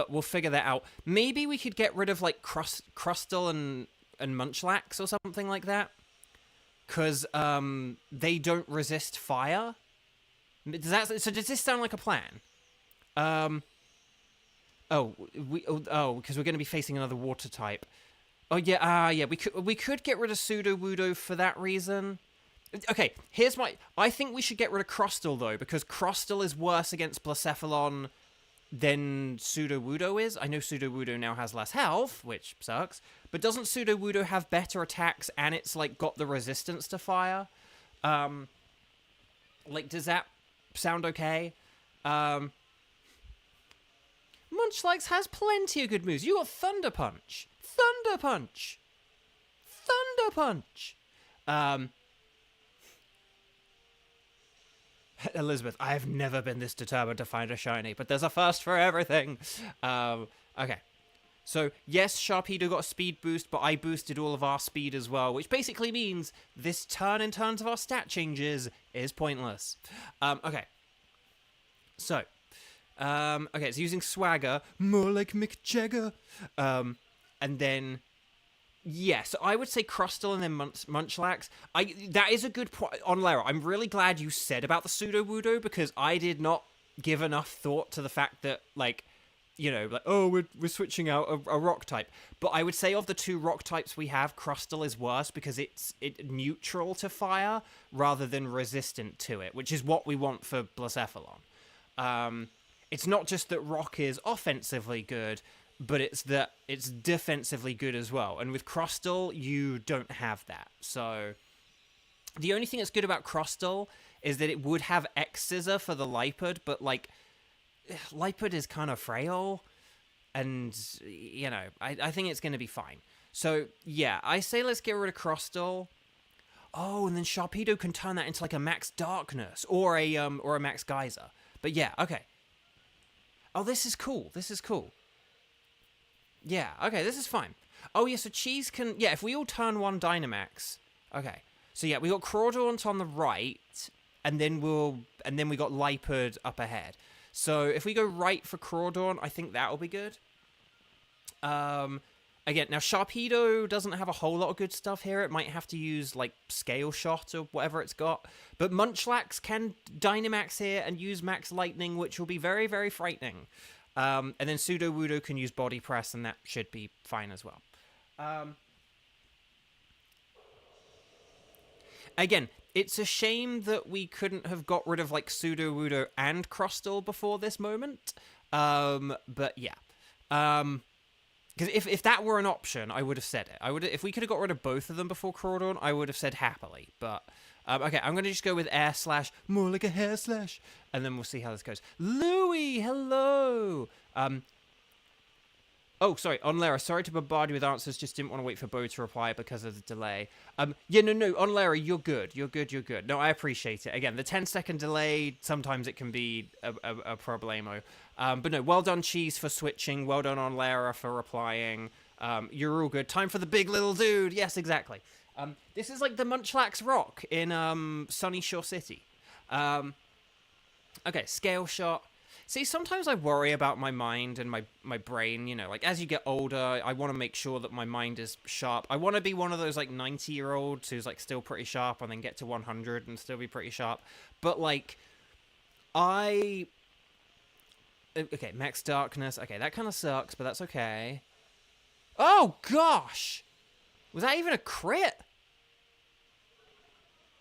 we'll figure that out. Maybe we could get rid of, like, Crustle and Munchlax or something like that. Because they don't resist fire. So does this sound like a plan? Because we're going to be facing another water type. Oh, yeah, yeah, we could get rid of Sudowoodo for that reason. Okay, here's my... I think we should get rid of Crustle, though, because Crustle is worse against Blacephalon than Sudowoodo is. I know Sudowoodo now has less health, which sucks, but doesn't Sudowoodo have better attacks, and it's, like, got the resistance to fire? Like, does that sound okay? Munchlax has plenty of good moves. You got Thunder Punch. Thunder Punch. Thunder Punch. Elizabeth, I have never been this determined to find a shiny, but there's a first for everything. Okay. So, yes, Sharpedo got a speed boost, but I boosted all of our speed as well, which basically means this turn in terms of our stat changes is pointless. Okay. So... okay, it's using Swagger, more like Mick Jagger. And then, yeah, so I would say Crustle and then Munchlax. That is a good point on Lara. I'm really glad you said about the Sudowoodo, because I did not give enough thought to the fact that, like, you know, like, oh, we're switching out a rock type. But I would say of the 2 rock types we have, Crustle is worse because it's neutral to fire rather than resistant to it, which is what we want for Blacephalon. It's not just that rock is offensively good, but it's that it's defensively good as well. And with Crustle, you don't have that. So the only thing that's good about Crustle is that it would have X-Scissor for the Liepard, but, like, Liepard is kind of frail, and, you know, I think it's going to be fine. So, yeah, I say let's get rid of Crustle. Oh, and then Sharpedo can turn that into, like, a Max Darkness, or a Max Geyser. But, yeah, okay. Oh, this is cool. This is cool. Yeah, okay, this is fine. Oh, yeah, so Cheese can... Yeah, if we all turn 1 Dynamax... Okay. So, yeah, we got Crawdaunt on the right, and then we got Liepard up ahead. So, if we go right for Crawdaunt, I think that'll be good. Again, now, Sharpedo doesn't have a whole lot of good stuff here. It might have to use, like, Scale Shot or whatever it's got. But Munchlax can Dynamax here and use Max Lightning, which will be very, very frightening. And then Sudowoodo can use Body Press, and that should be fine as well. Again, it's a shame that we couldn't have got rid of, like, Sudowoodo and Crustle before this moment. But, yeah. Because if that were an option, I would have said it. If we could have got rid of both of them before Crawdaunt, I would have said happily. But, okay, I'm going to just go with Air Slash, more like a Hair Slash, and then we'll see how this goes. Louie, hello! Oh, sorry, on Lara, sorry to bombard you with answers, just didn't want to wait for Bo to reply because of the delay. Yeah, no, on Lara, you're good. You're good. No, I appreciate it. Again, the 10-second delay, sometimes it can be a problemo. But no, well done, Cheese, for switching. Well done on Lara for replying. You're all good. Time for the big little dude. Yes, exactly. This is like the Munchlax Rock in Sunny Shore City. Okay, scale shot. See, sometimes I worry about my mind and my brain, you know, like as you get older, I want to make sure that my mind is sharp. I want to be one of those like 90-year-olds who's like still pretty sharp and then get to 100 and still be pretty sharp. But like, okay, Max Darkness. Okay, that kind of sucks, but that's okay. Oh gosh! Was that even a crit?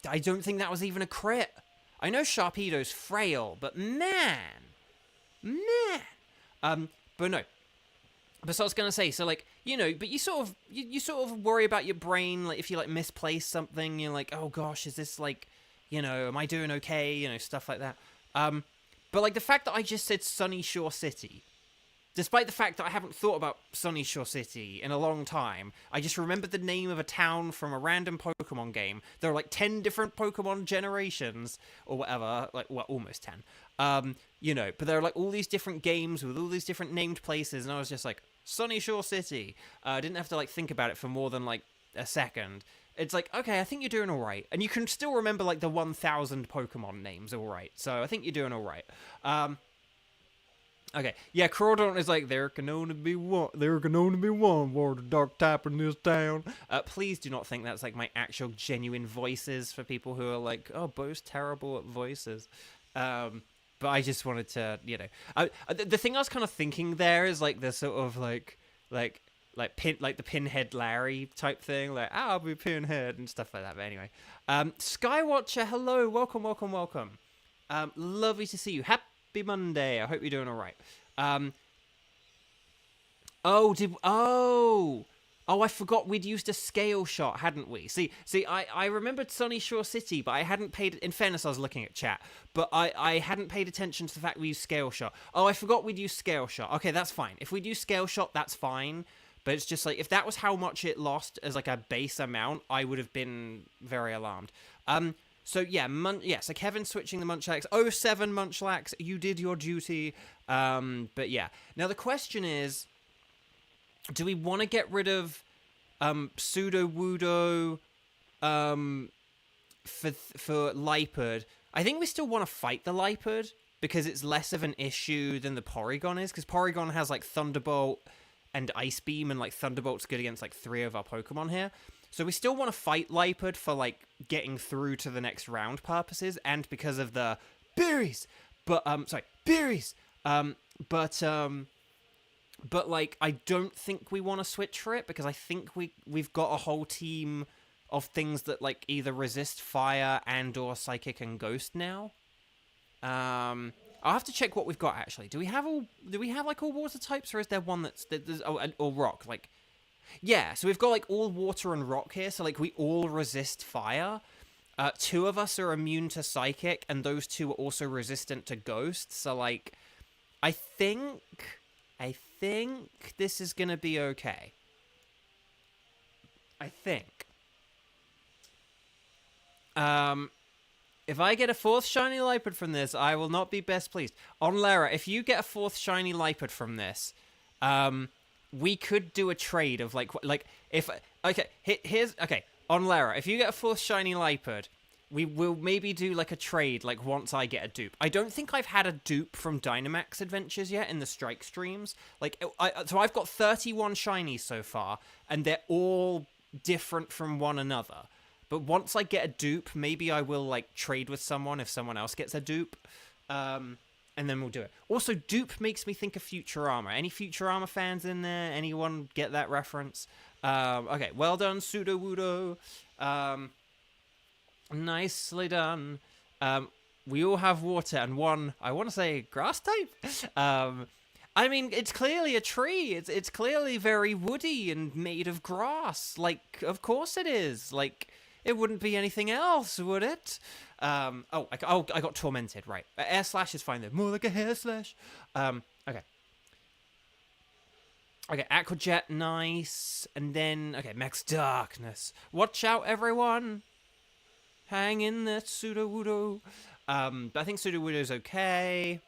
I don't think that was even a crit. I know Sharpedo's frail, but man. But no. But so I was gonna say, so like, you know, but you sort of worry about your brain, like if you like misplace something, you're like, oh gosh, is this like, you know, am I doing okay? You know, stuff like that. But like the fact that I just said Sunny Shore City, despite the fact that I haven't thought about Sunny Shore City in a long time, I just remembered the name of a town from a random Pokemon game. There are like 10 different Pokemon generations, or whatever, like, well, almost 10. You know, but there are like all these different games with all these different named places, and I was just like, Sunny Shore City. I didn't have to like think about it for more than like a second. It's like, okay, I think you're doing all right. And you can still remember like the 1,000 Pokemon names all right. So I think you're doing all right. Okay, yeah, Crawdon is like, there can only be one water dark type in this town. Please do not think that's like my actual genuine voices for people who are like, oh, Bo's terrible at voices. But I just wanted to, you know, the thing I was kind of thinking there is like the sort of like the Pinhead Larry type thing, like I'll be Pinhead and stuff like that. But anyway, Skywatcher, hello, welcome. Lovely to see you. Happy Monday. I hope you're doing all right. Oh, I forgot we'd used a scale shot, hadn't we? See, I remembered Sunny Shore City, but I hadn't paid... In fairness, I was looking at chat, but I hadn't paid attention to the fact we used scale shot. Oh, I forgot we'd use scale shot. Okay, that's fine. If we'd use scale shot, that's fine. But it's just like, if that was how much it lost as like a base amount, I would have been very alarmed. So yeah, so Kevin switching the Munchlax. 07 Munchlax, you did your duty. But yeah. Now the question is, do we want to get rid of Pseudo-Wudo for Liepard? I think we still want to fight the Liepard because it's less of an issue than the Porygon is, because Porygon has like Thunderbolt and Ice Beam, and like Thunderbolt's good against like 3 of our Pokemon here. So we still want to fight Liepard for like getting through to the next round purposes, and because of the berries. But But like, I don't think we want to switch for it, because I think we've got a whole team of things that like either resist fire and or psychic and ghost now. I'll have to check what we've got actually. Do we have like all water types, or is there one that's or rock? Like, yeah. So we've got like all water and rock here. So like we all resist fire. 2 of us are immune to psychic, and those 2 are also resistant to ghost. So like, I think this is gonna be okay. I think. If I get a 4th shiny Liepard from this, I will not be best pleased. On Lara, if you get a 4th shiny Liepard from this, we could do a trade of like if here's okay. On Lara, if you get a 4th shiny Liepard, we will maybe do like a trade like once I get a dupe. I don't think I've had a dupe from Dynamax Adventures yet in the strike streams. Like, so I've got 31 shinies so far, and they're all different from one another. But once I get a dupe, maybe I will like trade with someone if someone else gets a dupe. And then we'll do it. Also, dupe makes me think of Futurama. Any Futurama fans in there? Anyone get that reference? Okay, well done, Pseudo-Wudo. Nicely done. We all have water and one, I want to say, grass type. I mean, it's clearly a tree. It's clearly very woody and made of grass. Like, of course it is. Like, it wouldn't be anything else, would it? I got tormented. Right, air slash is fine though. More like a hair slash. Okay. Okay, Aqua Jet, nice. And then, okay, Max Darkness. Watch out, everyone. Hang in there, Sudowoodo. But I think Sudowoodo's okay.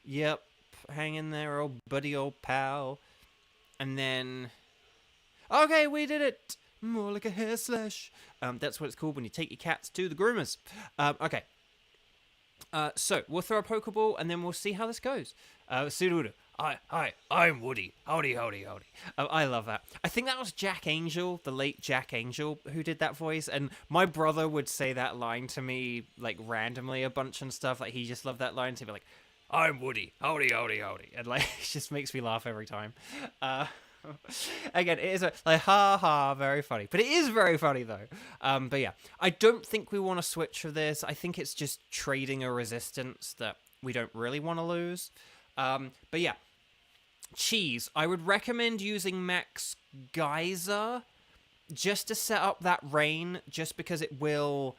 Yep, hang in there, old buddy, old pal. And then... Okay, we did it! More like a hair slash. That's what it's called when you take your cats to the groomers. Okay. So, we'll throw a Pokeball, and then we'll see how this goes. Sudowoodo. Hi, I'm Woody. Howdy. I love that. I think that was Jack Angel, the late Jack Angel, who did that voice. And my brother would say that line to me, like, randomly a bunch and stuff. Like, he just loved that line to be like, I'm Woody. Howdy. And, like, it just makes me laugh every time. Again, it is like, ha, very funny. But it is very funny, though. But yeah, I don't think we want to switch for this. I think it's just trading a resistance that we don't really want to lose. But yeah, Cheese. I would recommend using Max Geyser just to set up that rain, just because it'll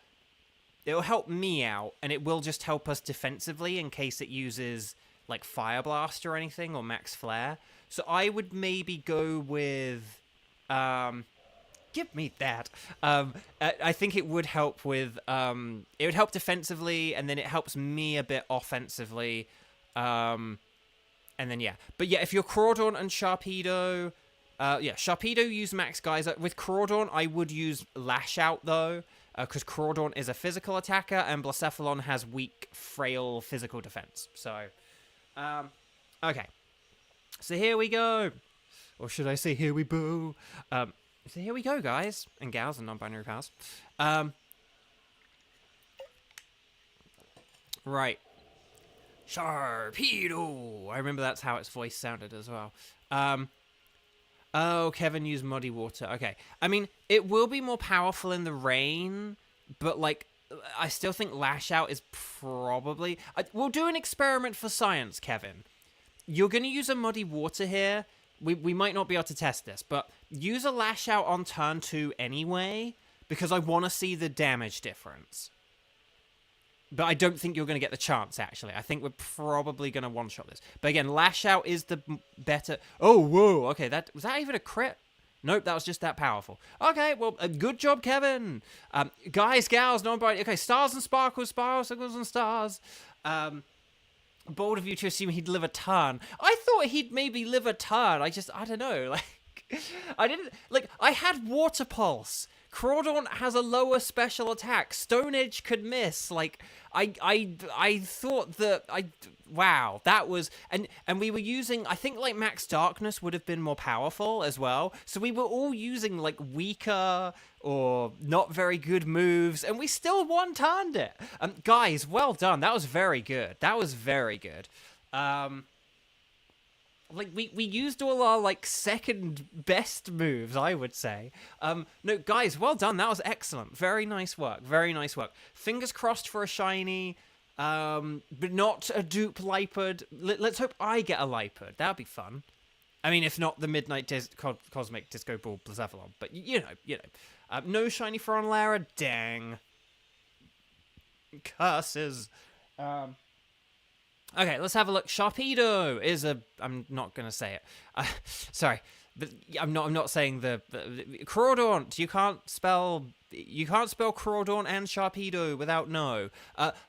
help me out, and it will just help us defensively in case it uses, like, Fire Blast or anything, or Max Flare. So I would maybe go with, give me that. I think it would help with, it would help defensively, and then it helps me a bit offensively. And then, yeah. But yeah, if you're Crawdaunt and Sharpedo, yeah, Sharpedo use Max Geyser. With Crawdaunt, I would use Lash Out, though, because Crawdaunt is a physical attacker, and Blacephalon has weak, frail physical defense. So, okay. So here we go. Or should I say here we boo? So here we go, guys. And gals and non-binary pals. Right. Sharpedo! I remember that's how its voice sounded as well. Oh, Kevin used Muddy Water. Okay. I mean, it will be more powerful in the rain, but, like, I still think Lash Out is probably... we'll do an experiment for science, Kevin. You're going to use a Muddy Water here. We might not be able to test this, but use a Lash Out on turn 2 anyway, because I want to see the damage difference. But I don't think you're going to get the chance, actually. I think we're probably going to one-shot this. But again, Lash Out is the better... Oh, whoa. Okay, was that even a crit? Nope, that was just that powerful. Okay, well, good job, Kevin. Guys, gals, non-binary... Okay, stars and sparkles, sparkles and stars. Bold of you to assume he'd live a turn. I thought he'd maybe live a turn. I don't know. Like, I didn't... Like, I had Water Pulse. Crawdaunt has a lower special attack. Stone Edge could miss. Like, I thought that wow, that was and we were using, I think, like, Max Darkness would have been more powerful as well. So we were all using, like, weaker or not very good moves, and we still one-turned it. Guys, well done. That was very good. That was very good. Like, we used all our, like, second best moves, I would say. No, guys, well done. That was excellent. Very nice work. Very nice work. Fingers crossed for a shiny, but not a dupe Lipard. Let's hope I get a Lipard. That would be fun. I mean, if not the Midnight Cosmic Disco Ball Blacephalon. But, you know. No shiny for Lara. Dang. Curses. Okay, let's have a look. Sharpedo is a... I'm not going to say it. Sorry. But I'm not saying the Crawdaunt. You can't spell Crawdaunt and Sharpedo without no.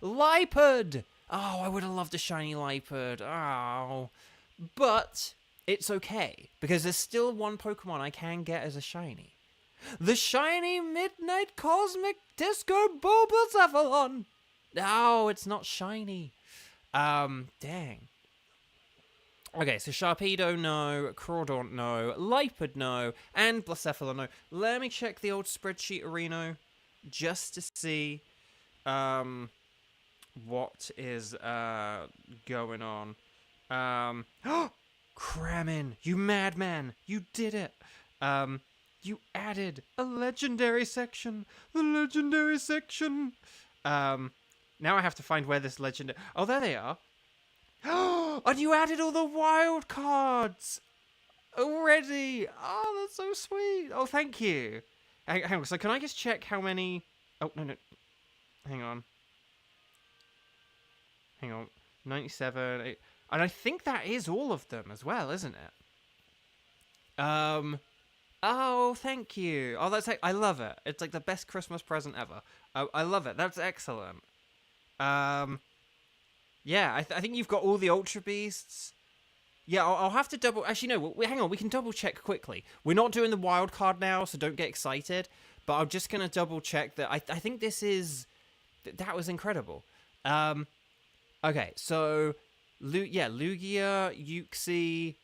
Lipard. Oh, I would have loved a shiny Lipard. Oh. But it's okay, because there's still one Pokemon I can get as a shiny. The shiny Midnight Cosmic Disco Ball Blacephalon. No, it's not shiny. Dang. Okay, so Sharpedo, no. Crawdaunt, no. Lipard, no. And Blacephalon, no. Let me check the old spreadsheet, Reno, just to see, what is, going on. Kramen, you madman. You did it. You added a legendary section. The legendary section. Now I have to find where this legendary... Oh, there they are. And you added all the wild cards already. Oh, that's so sweet. Oh, thank you. Hang on. So can I just check how many... Oh, no. Hang on. 97. And I think that is all of them as well, isn't it? Oh, thank you. Oh, that's like, I love it. It's like the best Christmas present ever. I love it. That's excellent. Um, yeah, I think you've got all the Ultra Beasts. Yeah, I'll have to double. Actually, no. Hang on. We can double check quickly. We're not doing the wild card now, so don't get excited. But I'm just gonna double check that. I think this is. That was incredible. Okay, so Lugia, Uxie,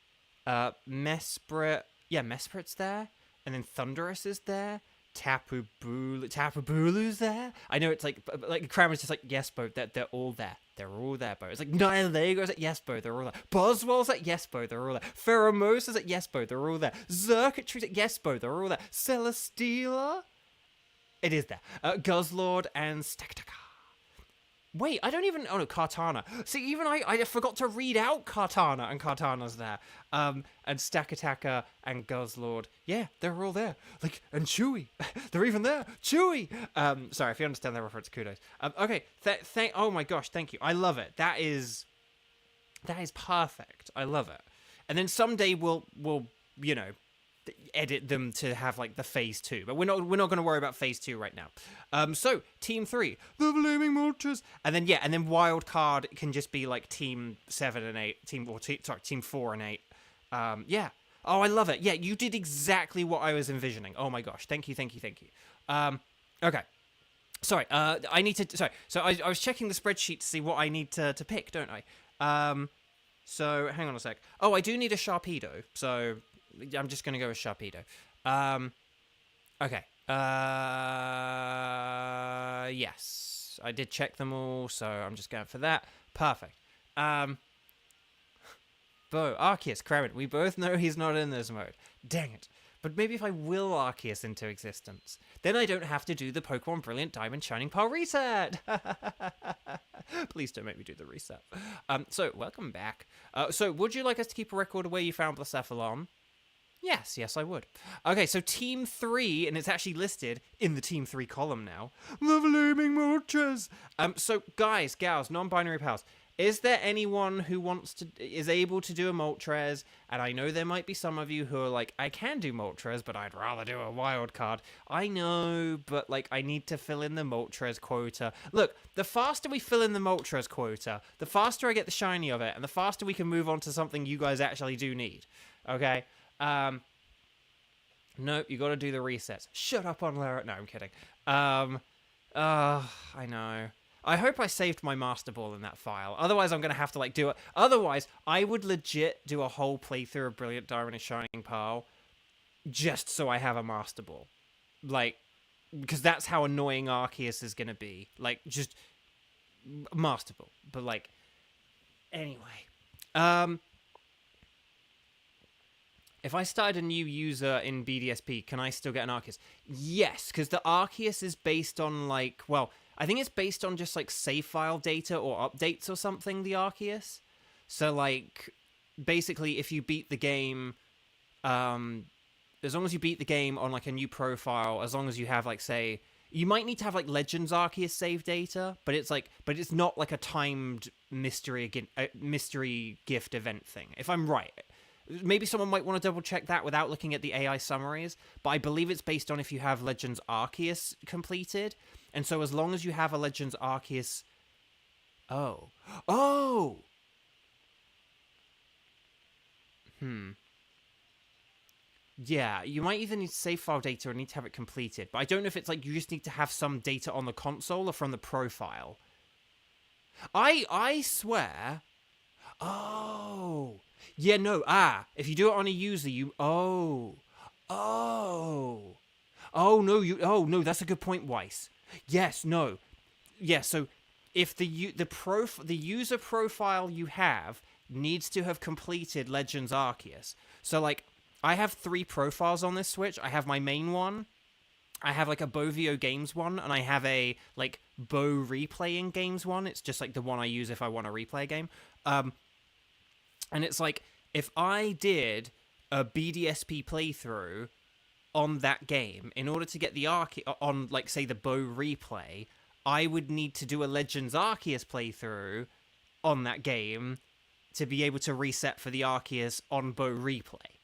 Mesprit. Yeah, Mesprit's there, and then Thunderous is there. Tapabulu's there. I know it's like Kramer's just like, yes, Bo, they're all there. They're all there, Bo. It's like Nihilego's like, yes, Bo, they're all there. Buzzwell's like, yes, Bo, they're all there. Pheromosa's like, yes, Bo, they're all there. Zerkatry's like, yes, Bo, they're all there. Celesteela, it is there. Guzzlord and Stakataka. Wait, I don't even... Oh, no, Kartana. See, even I forgot to read out Kartana, and Kartana's there. And Stakataka and Guzzlord. Yeah, they're all there. Like, and Chewy. They're even there. Chewy! Sorry, if you understand that reference, kudos. Okay, oh my gosh, thank you. I love it. That is perfect. I love it. And then someday we'll you know, edit them to have like the phase 2, but we're not going to worry about phase 2 right now. So team 3, the Flaming Moltres, and then wild card can just be like team 7 and 8, team 4 and 8. Yeah. Oh, I love it. Yeah, you did exactly what I was envisioning. Oh my gosh, thank you. Okay. Sorry. I need to. Sorry. So I was checking the spreadsheet to see what I need to pick, don't I? So hang on a sec. Oh, I do need a Sharpedo. So I'm just going to go with Sharpedo. Okay. Yes. I did check them all, so I'm just going for that. Perfect. Bo, Arceus, Kramen, we both know he's not in this mode. Dang it. But maybe if I will Arceus into existence, then I don't have to do the Pokemon Brilliant Diamond Shining Pearl reset. Please don't make me do the reset. So, welcome back. So, would you like us to keep a record of where you found Blacephalon? Yes, I would. Okay, so Team 3, and it's actually listed in the Team 3 column now. The Flaming Moltres! So, guys, gals, non-binary pals, is there anyone who is able to do a Moltres? And I know there might be some of you who are like, I can do Moltres, but I'd rather do a wild card. I know, but like, I need to fill in the Moltres quota. Look, the faster we fill in the Moltres quota, the faster I get the shiny of it, and the faster we can move on to something you guys actually do need. Okay? Nope, you gotta do the resets. Shut up on Lara. No, I'm kidding. I know. I hope I saved my Master Ball in that file. Otherwise, I'm gonna have to, like, do it. Otherwise, I would legit do a whole playthrough of Brilliant Diamond and Shining Pearl just so I have a Master Ball. Like, because that's how annoying Arceus is gonna be. Like, just Master Ball. But, like, anyway. If I started a new user in BDSP, can I still get an Arceus? Yes, because the Arceus is based on, like, well, I think it's based on just, like, save file data or updates or something, the Arceus. So, like, basically, if you beat the game, as long as you beat the game on, like, a new profile, as long as you have, like, say, you might need to have, like, Legends Arceus save data, but it's, like, but it's not, like, a timed mystery gift event thing, if I'm right. Maybe someone might want to double check that without looking at the AI summaries, but I believe it's based on if you have Legends Arceus completed. And so as long as you have a Legends Arceus... Oh. Yeah, you might either need save file data or need to have it completed. But I don't know if it's like you just need to have some data on the console or from the profile. I swear... Oh... Yeah, no, if you do it on a user, no, that's a good point, Weiss. Yes, no. Yeah, so if the user profile you have needs to have completed Legends Arceus. So, like, I have 3 profiles on this Switch. I have my main one, I have, like, a Bovio Games one, and I have a, like, Bo Replaying Games one. It's just, like, the one I use if I want to replay a game. And it's like, if I did a BDSP playthrough on that game, in order to get the on, like, say, the Bo Replay, I would need to do a Legends Arceus playthrough on that game to be able to reset for the Arceus on Bo Replay.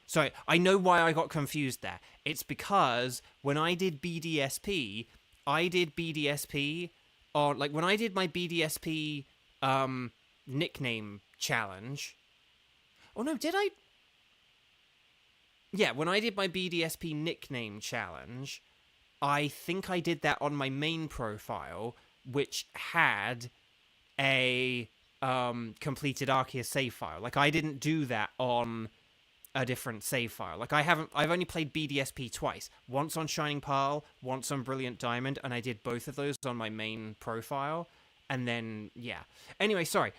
Sorry, I know why I got confused there. It's because when I did BDSP, on like when I did my BDSP nickname challenge. Oh no, did I? Yeah, when I did my BDSP nickname challenge, I think I did that on my main profile, which had a completed Arceus save file. Like I didn't do that on a different save file. Like I've only played BDSP twice. Once on Shining Pearl, once on Brilliant Diamond, and I did both of those on my main profile. And then, yeah. Anyway, sorry.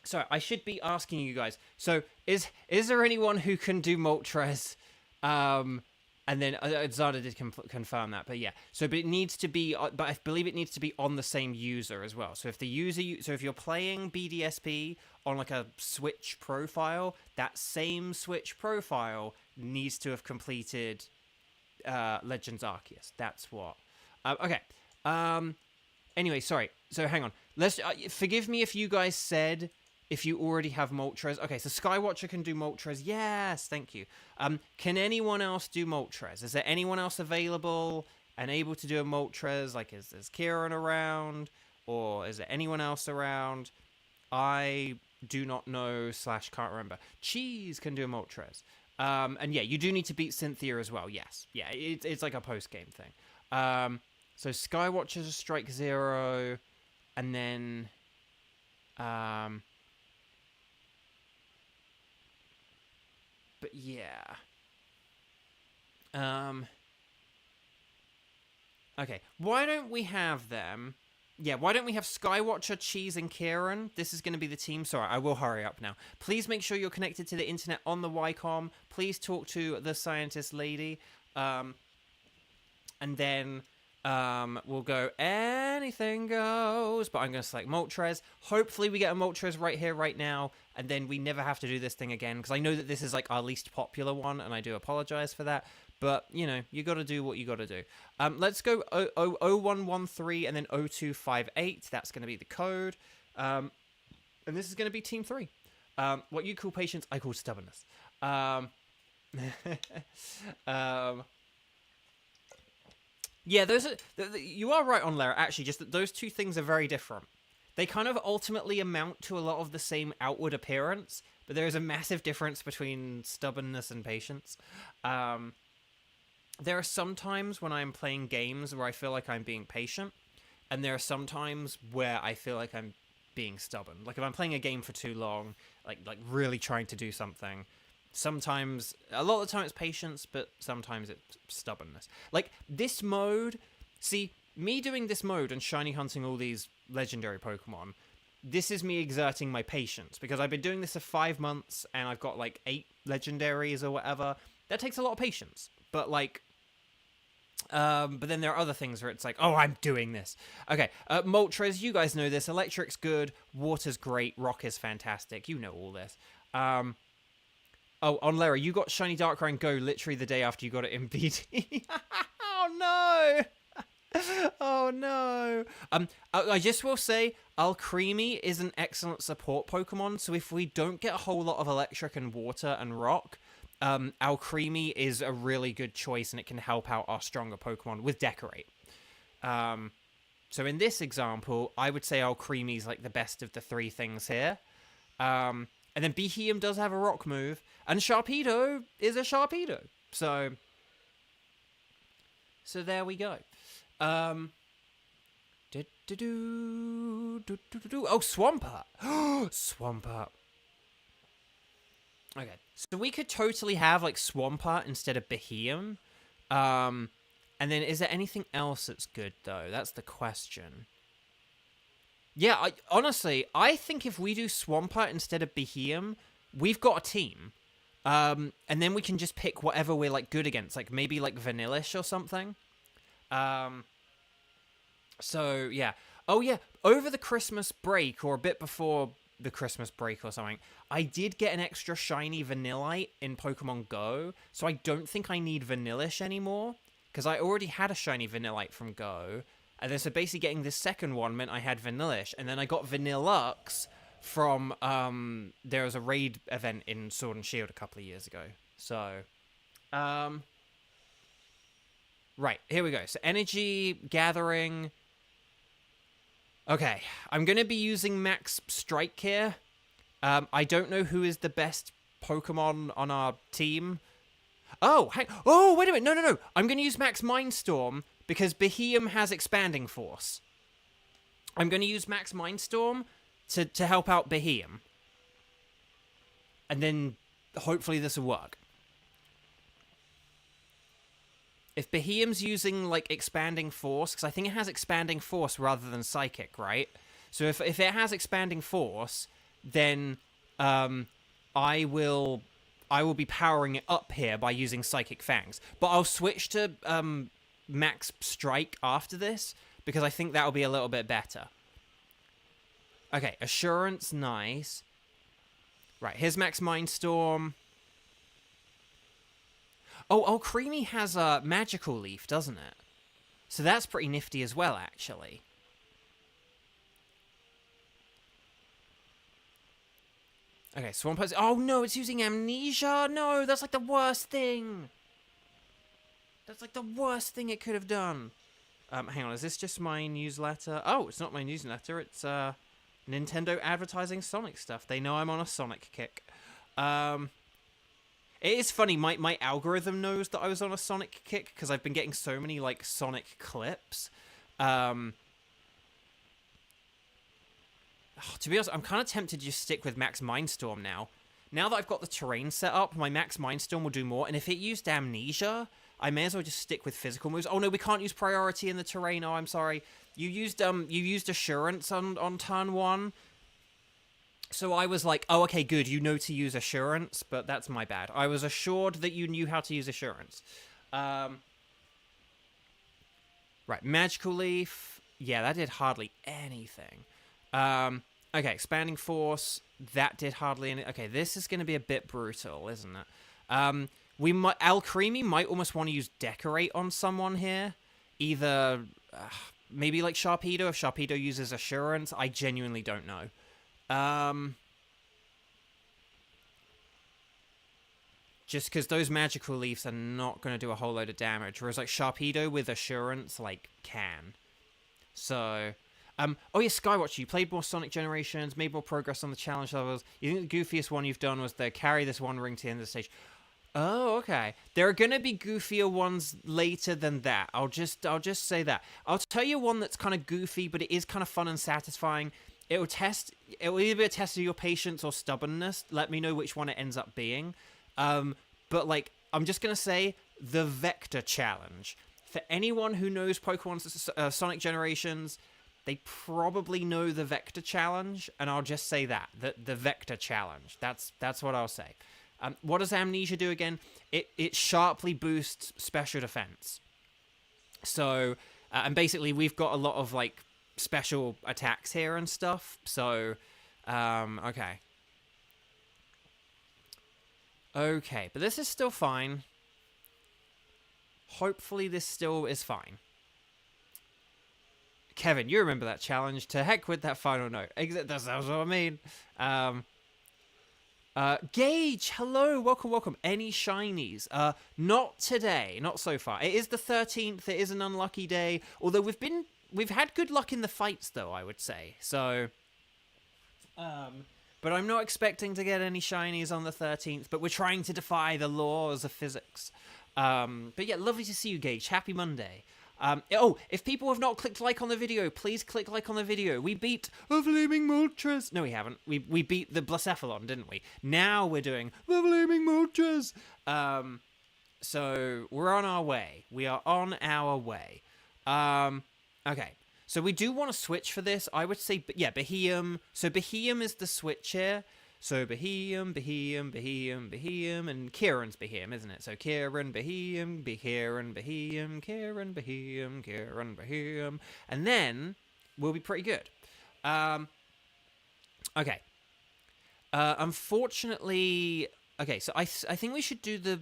Sorry, I should be asking you guys. So, is there anyone who can do Moltres? And then Zada did confirm that, but yeah. So, but it needs to be, but I believe it needs to be on the same user as well. So if the user, so if you're playing BDSP on like a Switch profile, that same Switch profile needs to have completed Legends Arceus. That's what. Okay. Anyway, sorry. So hang on. Let's forgive me if you guys said if you already have Moltres. Okay, so Skywatcher can do Moltres. Yes, thank you. Can anyone else do Moltres? Is there anyone else available and able to do a Moltres? Like, is Kieran around? Or is there anyone else around? I do not know / can't remember. Cheese can do a Moltres. And yeah, you do need to beat Cynthia as well. Yes. Yeah, it's like a post-game thing. So Skywatcher's a Strike 0. And then... But yeah. Okay, why don't we have them? Yeah, why don't we have Skywatcher, Cheese, and Kieran? This is going to be the team. Sorry, I will hurry up now. Please make sure you're connected to the internet on the Wycom. Please talk to the scientist lady. And then we'll go anything goes. But I'm going to select Moltres. Hopefully we get a Moltres right here, right now. And then we never have to do this thing again. Because I know that this is like our least popular one. And I do apologize for that. But, you know, you got to do what you got to do. Let's go 0113 and then 0258. That's going to be the code. And this is going to be Team 3. What you call patience, I call stubbornness. Yeah, those are, you are right on Lara, actually, just that those two things are very different. They kind of ultimately amount to a lot of the same outward appearance, but there is a massive difference between stubbornness and patience. There are some times when I'm playing games where I feel like I'm being patient, and there are some times where I feel like I'm being stubborn. Like if I'm playing a game for too long, like really trying to do something, sometimes, a lot of the time it's patience, but sometimes it's stubbornness. Like this mode, see, me doing this mode and shiny hunting all these legendary Pokemon, this is me exerting my patience, because I've been doing this for 5 months, and I've got like 8 legendaries or whatever. That takes a lot of patience, but like... but then there are other things where it's like, oh, I'm doing this. Okay, Moltres, you guys know this. Electric's good, Water's great, Rock is fantastic. You know all this. Oh, on Lara, you got Shiny Darkrai and Go literally the day after you got it in BD. Oh, no! Oh, no! I just will say, Alcremie is an excellent support Pokemon, so if we don't get a whole lot of Electric and Water and Rock... Alcremie is a really good choice, and it can help out our stronger Pokemon with Decorate. So in this example, I would say Alcremie is like the best of the 3 things here. And then Beheeyem does have a rock move, and Sharpedo is a Sharpedo. So there we go. Oh, Swampert! Swampert. Okay, so we could totally have, like, Swampert instead of Beheeyem. And then is there anything else that's good, though? That's the question. Yeah, honestly, I think if we do Swampert instead of Beheeyem, we've got a team. And then we can just pick whatever we're, like, good against. Like, maybe, like, Vanillish or something. So, yeah. Oh, yeah, over the Christmas break, or a bit before... the Christmas break or something, I did get an extra shiny Vanillite in Pokemon Go, so I don't think I need Vanillish anymore, because I already had a shiny Vanillite from Go, and then so basically getting this second one meant I had Vanillish, and then I got Vanillux from there was a raid event in Sword and Shield a couple of years ago. So, right, here we go. So energy gathering. Okay, I'm gonna be using Max Strike here. I don't know who is the best Pokemon on our team. Oh, oh, wait a minute. No. I'm going to use Max Mindstorm because Beheeyem has Expanding Force. I'm going to use Max Mindstorm to help out Beheeyem. And then hopefully this will work. If Beheeyem's using, like, Expanding Force, because I think it has Expanding Force rather than Psychic, right? So if it has Expanding Force, then I will be powering it up here by using Psychic Fangs. But I'll switch to Max Strike after this, because I think that'll be a little bit better. Okay, Assurance, nice. Right, here's Max Mindstorm. Oh, Creamy has a Magical Leaf, doesn't it? So that's pretty nifty as well, actually. Okay, Swan Pose. Oh no, it's using Amnesia. No, that's like the worst thing. That's like the worst thing it could have done. Hang on, is this just my newsletter? Oh, it's not my newsletter. It's Nintendo advertising Sonic stuff. They know I'm on a Sonic kick. It is funny. My algorithm knows that I was on a Sonic kick because I've been getting so many like Sonic clips. To be honest, I'm kind of tempted to just stick with Max Mindstorm now. Now that I've got the terrain set up, my Max Mindstorm will do more. And if it used Amnesia, I may as well just stick with physical moves. Oh no, we can't use priority in the terrain. Oh, I'm sorry. You used Assurance on turn 1. So I was like, oh, okay, good. You know to use Assurance, but that's my bad. I was assured that you knew how to use Assurance. Right, Magical Leaf. Yeah, that did hardly anything. Okay, Expanding Force, that did hardly any. Okay, this is going to be a bit brutal, isn't it? Alcremie might almost want to use Decorate on someone here. Either, maybe like Sharpedo, if Sharpedo uses Assurance. I genuinely don't know. Just because those Magical Leafs are not going to do a whole load of damage, whereas like Sharpedo with Assurance, like, can. So... oh yeah, Skywatch, you played more Sonic Generations, made more progress on the challenge levels. You think the goofiest one you've done was the carry this one ring to the end of the stage. Oh, okay. There are gonna be goofier ones later than that. I'll just say that. I'll tell you one that's kind of goofy, but it is kind of fun and satisfying. It will either be a test of your patience or stubbornness. Let me know which one it ends up being. But like, I'm just gonna say the Vector Challenge. For anyone who knows Pokemon Sonic Generations, they probably know the Vector Challenge, and I'll just say that. The Vector Challenge. That's what I'll say. What does Amnesia do again? It sharply boosts special defense. So, and basically we've got a lot of, like, special attacks here and stuff. So, okay. Okay, but this is still fine. Hopefully this still is fine. Kevin, you remember that challenge. To heck with that final note. That's what I mean. Gage, hello, welcome. Any shinies? Not today, not so far. It is the 13th. It is an unlucky day. Although we've had good luck in the fights, though, I would say. So, but I'm not expecting to get any shinies on the 13th. But we're trying to defy the laws of physics. But yeah, lovely to see you, Gage. Happy Monday. If people have not clicked like on the video, please click like on the video. We beat a Flaming Moltres. No, we haven't. We beat the Blacephalon, didn't we? Now we're doing the Flaming Moltres. So we're on our way. We are on our way. Okay. So we do want to switch for this. I would say, yeah, Beheeyem. So Beheeyem is the switch here. So Beheeyem, and Kieran's Beheeyem, isn't it? So Kieran, Beheeyem, Kieran, Beheeyem. And then we'll be pretty good. Okay. Unfortunately... Okay, so I think we should do the...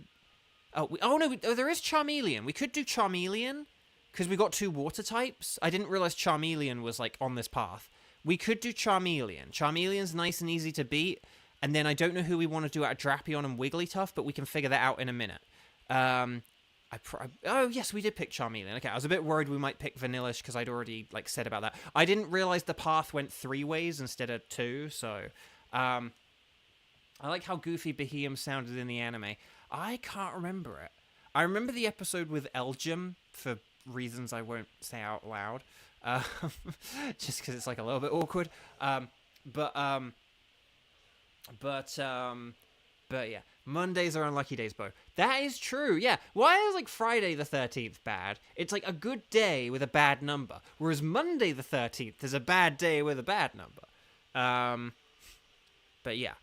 there is Charmeleon. We could do Charmeleon, because we got 2 water types. I didn't realize Charmeleon was, like, on this path. we could do Charmeleon. Charmeleon's nice and easy to beat. And then I don't know who we want to do out of Drapion and Wigglytuff, but we can figure that out in a minute. Oh, yes, we did pick Charmeleon. Okay, I was a bit worried we might pick Vanillish because I'd already, like, said about that. I didn't realize the path went 3 ways instead of 2, so... I like how goofy Beheeyem sounded in the anime. I can't remember it. I remember the episode with Elgyem for reasons I won't say out loud. Just because it's, like, a little bit awkward. But yeah, Mondays are unlucky days, Bo. That is true, yeah. Why is, like, Friday the 13th bad? It's, like, a good day with a bad number. Whereas Monday the 13th is a bad day with a bad number. But yeah.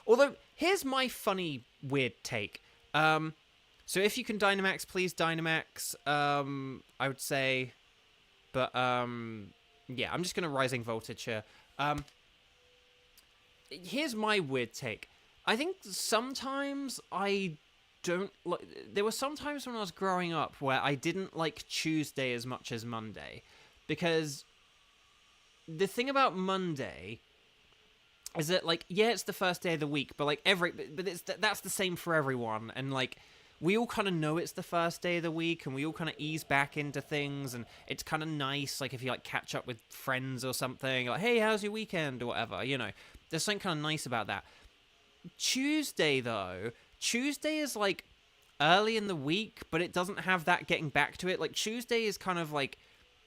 Although, here's my funny, weird take. So if you can Dynamax, please Dynamax, I would say. But, yeah, I'm just going to Rising Voltage here. Here's my weird take. I think sometimes I don't like... There were some times when I was growing up where I didn't like Tuesday as much as Monday. Because the thing about Monday is that, like, yeah, it's the first day of the week, but, like, that's the same for everyone. And, like, we all kind of know it's the first day of the week, and we all kind of ease back into things, and it's kind of nice, like, if you, like, catch up with friends or something, like, hey, how's your weekend, or whatever, you know. There's something kind of nice about that. Tuesday, though, Tuesday is, like, early in the week, but it doesn't have that getting back to it. Like, Tuesday is kind of, like,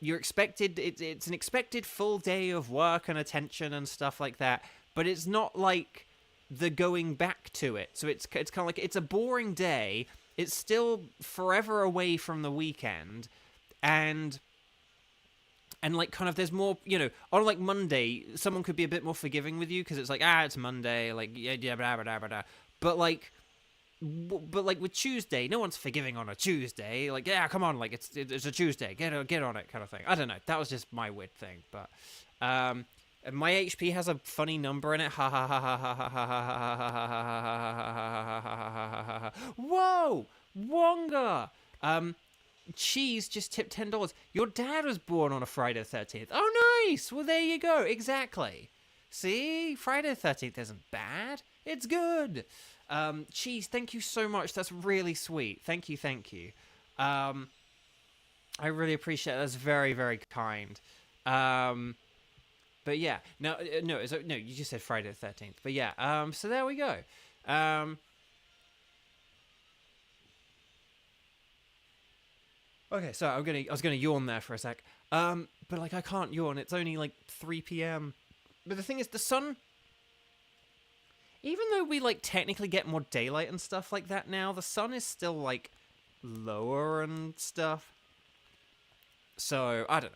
you're expected, it's an expected full day of work and attention and stuff like that, but it's not, like, the going back to it. So it's kind of like, it's a boring day, it's still forever away from the weekend, and like, kind of, there's more, you know, on, like, Monday, someone could be a bit more forgiving with you, because it's like, it's Monday, like, yeah, blah, blah, blah, blah. But, like, with Tuesday, no one's forgiving on a Tuesday, like, yeah, come on, like, it's a Tuesday, get on it, kind of thing. I don't know, that was just my weird thing, but, my HP has a funny number in it, ha ha ha ha ha ha ha ha ha ha ha ha. Whoa, Wonga, Cheese just tipped $10. Your dad was born on a Friday the 13th. Oh, nice. Well, there you go. Exactly. See? Friday the 13th isn't bad. It's good. Cheese, thank you so much. That's really sweet. Thank you. I really appreciate it. That's very, very kind. But yeah. No, you just said Friday the 13th. But yeah, so there we go. Okay, so I was gonna yawn there for a sec. But, like, I can't yawn. It's only, like, 3 p.m. But the thing is, the sun... Even though we, like, technically get more daylight and stuff like that now, the sun is still, like, lower and stuff. So, I don't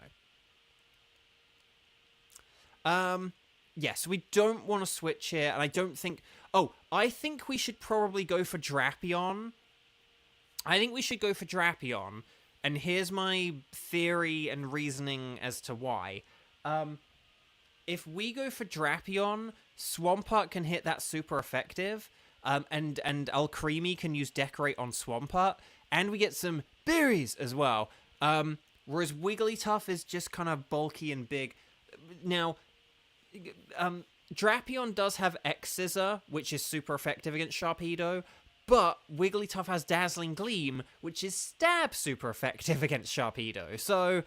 know. Yes, we don't want to switch here, and I don't think... Oh, I think we should probably go for Drapion. And here's my theory and reasoning as to why. If we go for Drapion, Swampert can hit that super effective, and Alcremie can use Decorate on Swampert, and we get some berries as well. Whereas Wigglytuff is just kind of bulky and big. Now, Drapion does have X-Scissor, which is super effective against Sharpedo, but Wigglytuff has Dazzling Gleam, which is stab super effective against Sharpedo. So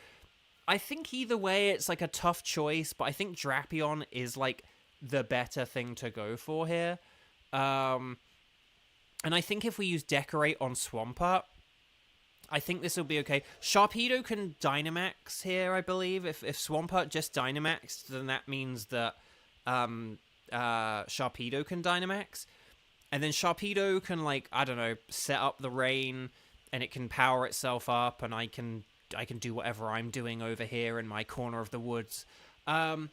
I think either way it's like a tough choice, but I think Drapion is like the better thing to go for here. And I think if we use Decorate on Swampert, I think this will be okay. Sharpedo can Dynamax here, I believe. If Swampert just Dynamaxed, then that means that Sharpedo can Dynamax. And then Sharpedo can, like, I don't know, set up the rain, and it can power itself up, and I can do whatever I'm doing over here in my corner of the woods. But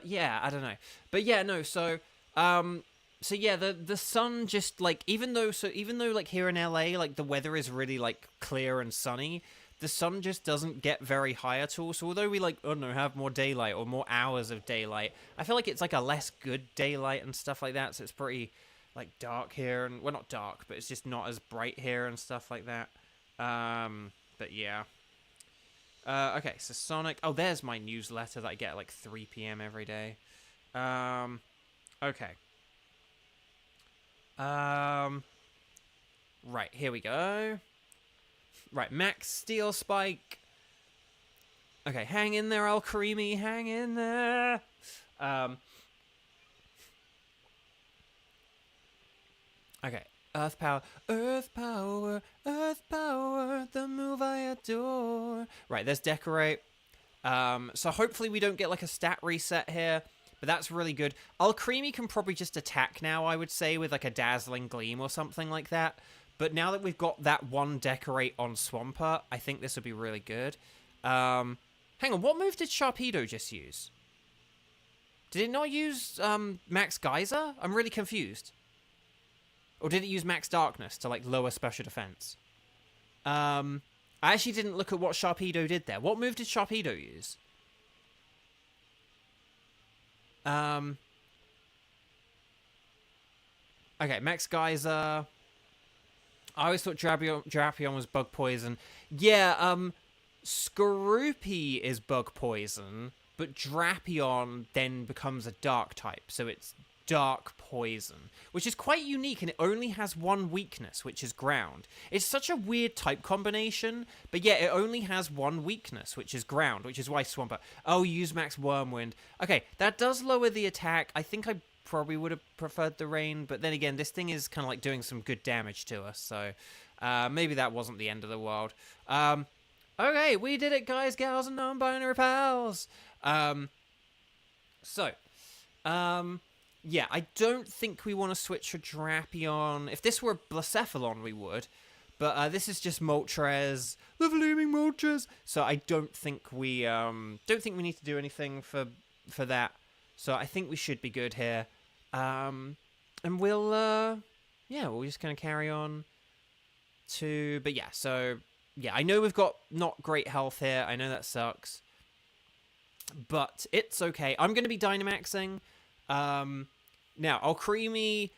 yeah, I don't know. But yeah, no, so yeah, the sun just, like, even though like here in LA, like, the weather is really, like, clear and sunny, the sun just doesn't get very high at all. So although we, like, I don't know, have more daylight or more hours of daylight, I feel like it's, like, a less good daylight and stuff like that. So it's pretty, like, dark here. And, well, not dark, but it's just not as bright here and stuff like that. But yeah. Okay, so Sonic... Oh, there's my newsletter that I get at like 3 p.m. every day. Okay. Right, here we go. Right, Max Steel Spike. Okay, hang in there, Alcremie, hang in there. Okay, Earth Power, Earth Power, Earth Power, the move I adore. Right, there's Decorate. So hopefully we don't get like a stat reset here, but that's really good. Alcremie can probably just attack now, I would say, with like a Dazzling Gleam or something like that. But now that we've got that one Decorate on Swampert, I think this would be really good. Hang on, what move did Sharpedo just use? Did it not use Max Geyser? I'm really confused. Or did it use Max Darkness to like lower special defense? I actually didn't look at what Sharpedo did there. What move did Sharpedo use? Okay, Max Geyser. I always thought Drapion was Bug Poison. Yeah, Skorupi is Bug Poison, but Drapion then becomes a Dark type, so it's Dark Poison, which is quite unique, and it only has one weakness, which is Ground. It's such a weird type combination, but yeah, it only has one weakness, which is Ground, which is why Swampert... Oh, use Max Wormwind. Okay, that does lower the attack. I think I probably would have preferred the Rain, but then again, this thing is kind of like doing some good damage to us, so maybe that wasn't the end of the world. Okay, we did it, guys, gals, and non-binary pals. Yeah, I don't think we want to switch for Drapion. If this were Blacephalon, we would. But this is just Moltres, the Blooming Moltres. So I don't think we need to do anything for that. So I think we should be good here. And we'll just kind of carry on to... But yeah, so... Yeah, I know we've got not great health here. I know that sucks. But it's okay. I'm going to be Dynamaxing. Now, Alcremie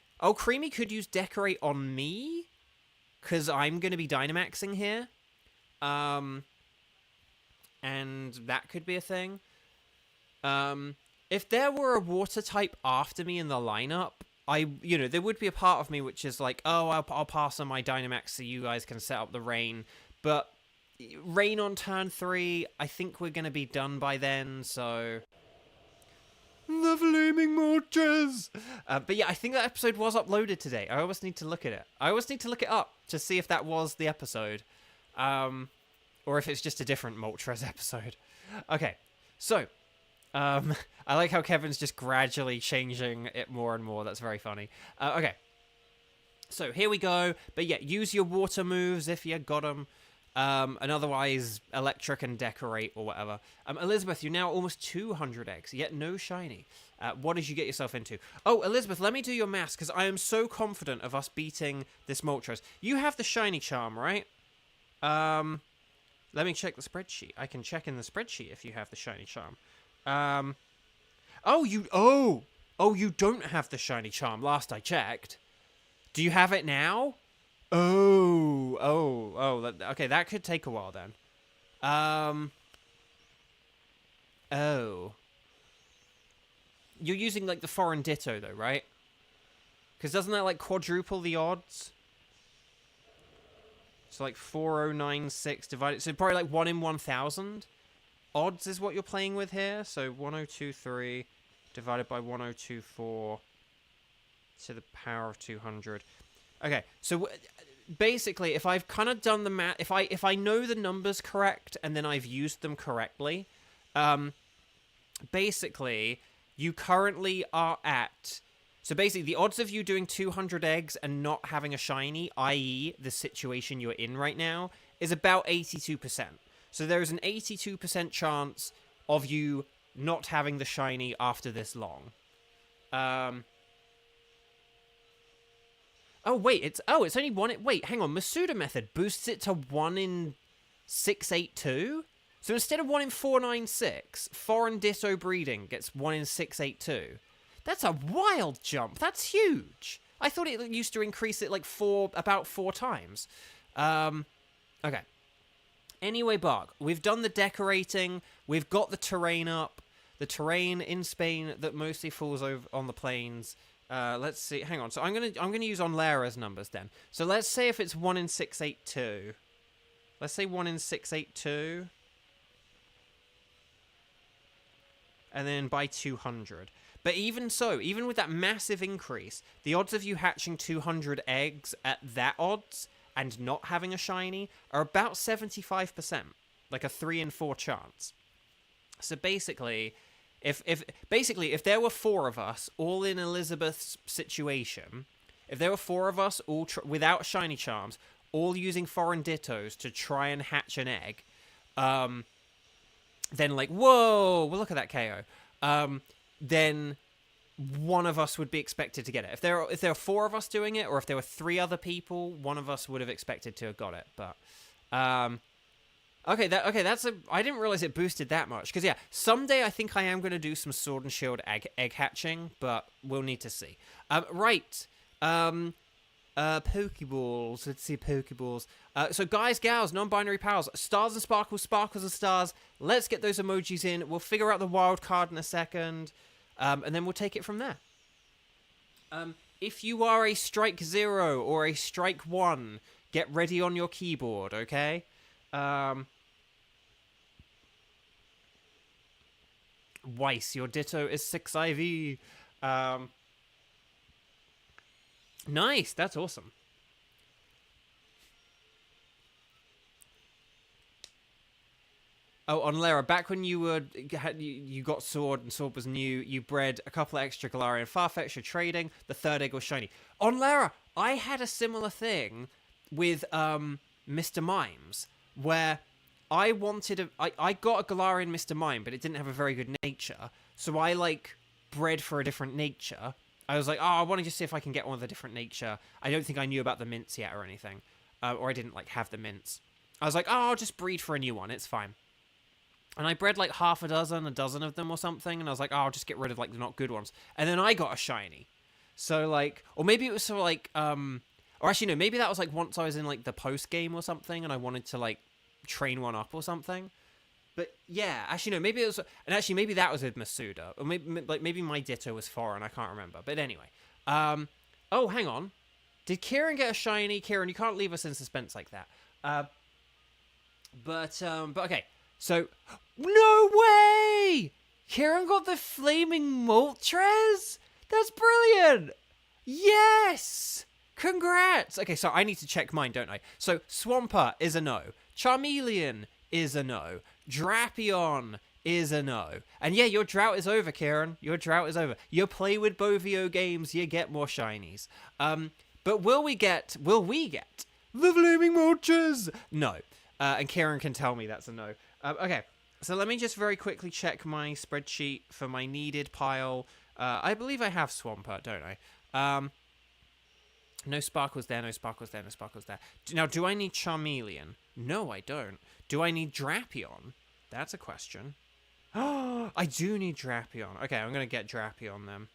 could use Decorate on me, because I'm going to be Dynamaxing here. And that could be a thing. If there were a Water type after me in the lineup, there would be a part of me which is like, oh, I'll pass on my Dynamax so you guys can set up the Rain. But Rain on turn 3, I think we're going to be done by then, so... The Flaming Moltres! But yeah, I think that episode was uploaded today. I always need to look at it. I always need to look it up to see if that was the episode. Or if it's just a different Moltres episode. Okay, so... I like how Kevin's just gradually changing it more and more. That's very funny. Okay. So, here we go. But yeah, use your water moves if you got them. And otherwise, Electric and Decorate or whatever. Elizabeth, you're now almost 200 eggs, yet no shiny. What did you get yourself into? Oh, Elizabeth, let me do your maths, because I am so confident of us beating this Moltres. You have the shiny charm, right? Let me check the spreadsheet. I can check in the spreadsheet if you have the shiny charm. You don't have the shiny charm, last I checked. Do you have it now? Okay, that could take a while then. You're using, like, the foreign Ditto, though, right? Because doesn't that, like, quadruple the odds? So, like, 4096 divided... So, probably, like, 1 in 1000 odds is what you're playing with here. So, 1023 divided by 1024 to the power of 200. Okay, so... Basically, if I've kind of done the math, if I know the numbers correct and then I've used them correctly, basically you currently are at. So basically, the odds of you doing 200 eggs and not having a shiny, i.e., the situation you're in right now, is about 82%. So there is an 82% chance of you not having the shiny after this long. Oh, wait, it's only one... Wait, hang on, Masuda method boosts it to 1 in 682? So instead of 1 in 496, foreign Ditto breeding gets 1 in 682. That's a wild jump. That's huge. I thought it used to increase it like about 4 times. Okay. Anyway, Bark, we've done the decorating. We've got the terrain up. The terrain in Spain that mostly falls over on the plains. Let's see. Hang on. So I'm gonna use on Lara's numbers then. So let's say if it's 1 in 682. Let's say 1 in 682. And then by 200. But even so, even with that massive increase, the odds of you hatching 200 eggs at that odds and not having a shiny are about 75%. Like a 3 in 4 chance. So basically, if there were 4 of us all in Elizabeth's situation, if there were 4 of us all without shiny charms, all using foreign dittos to try and hatch an egg, then like, whoa, well, look at that KO. Then one of us would be expected to get it. If there are 4 of us doing it, or if there were 3 other people, one of us would have expected to have got it. But okay, that's I didn't realize it boosted that much. Because yeah, someday I think I am going to do some Sword and Shield egg hatching, but we'll need to see. Right. Pokeballs. Let's see, Pokeballs. So guys, gals, non-binary pals, stars and sparkles, sparkles and stars. Let's get those emojis in. We'll figure out the wild card in a second, and then we'll take it from there. If you are a strike 0 or a strike 1, get ready on your keyboard, okay? Weiss, your ditto is 6 IV. Nice, that's awesome. Oh, on Lara, back when you got Sword and Sword was new, you bred a couple of extra Galarian Farfetch for trading. The 3rd egg was shiny. On Lara, I had a similar thing with Mr. Mimes, where I wanted I got a Galarian Mr. Mime, but it didn't have a very good nature, so I like bred for a different nature. I was like, oh, I want to just see if I can get one with a different nature. I don't think I knew about the mints yet or anything. Or I didn't, like, have the mints. I was like, oh, I'll just breed for a new one. It's fine. And I bred, like, a dozen of them or something. And I was like, oh, I'll just get rid of, like, the not good ones. And then I got a shiny. So, like... Or maybe it was sort of, like... Or actually, no, maybe that was, like, once I was in, like, the post-game or something. And I wanted to, like, train one up or something. But yeah, actually no, maybe it was, and actually maybe that was with Masuda, or maybe my ditto was foreign, I can't remember. But anyway, oh, hang on, did Kieran get a shiny? Kieran, you can't leave us in suspense like that. But okay, so no way, Kieran got the flaming Moltres. That's brilliant. Yes, congrats. Okay, so I need to check mine, don't I? So Swampert is a no. Charmeleon is a no. Drapion is a no. And yeah, your drought is over, Kieran. Your drought is over. You play with Bovio games, you get more shinies. But will we get the Flaming Moltres? No. And Kieran can tell me that's a no. Okay, so let me just very quickly check my spreadsheet for my needed pile. I believe I have Swampert, don't I? No sparkles there, no sparkles there, no sparkles there. Now, do I need Charmeleon? No, I don't. Do I need Drapion? That's a question. Oh, I do need Drapion. Okay, I'm going to get Drapion then.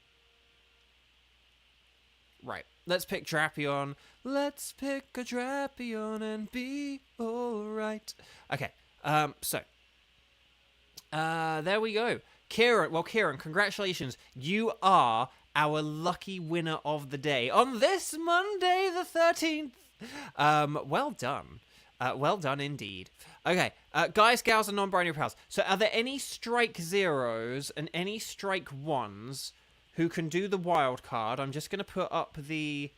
Right, let's pick Drapion. Let's pick a Drapion and be alright. Okay, so. There we go. Kieran, congratulations. You are our lucky winner of the day on this Monday the 13th. Well done. Well done indeed. Okay, guys, gals, and non-binary pals. So are there any strike 0s and any strike 1s who can do the wild card? I'm just going to put up the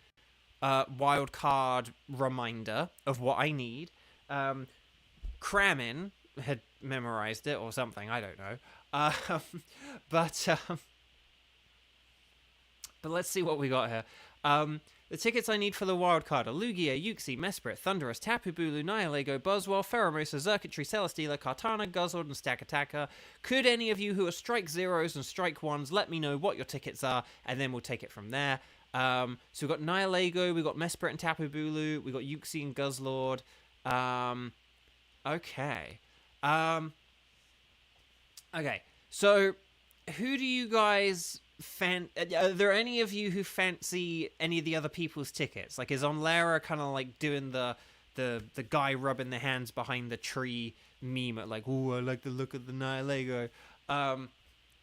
wild card reminder of what I need. Kramin had memorized it or something, I don't know. But let's see what we got here. The tickets I need for the wild card are Lugia, Uxie, Mesprit, Thunderous, Tapu Bulu, Nihilego, Buzzwole, Pheromosa, Xurkitree, Celesteela, Kartana, Guzzlord, and Stakataka. Could any of you who are strike 0s and strike 1s let me know what your tickets are, and then we'll take it from there. So we've got Nihilego, we've got Mesprit and Tapu Bulu, we've got Uxie and Guzzlord. Okay. Okay, so who do you guys... are there any of you who fancy any of the other people's tickets? Like, is Onlara kind of like doing the the guy rubbing their hands behind the tree meme at like, ooh, I like the look of the Nihilego.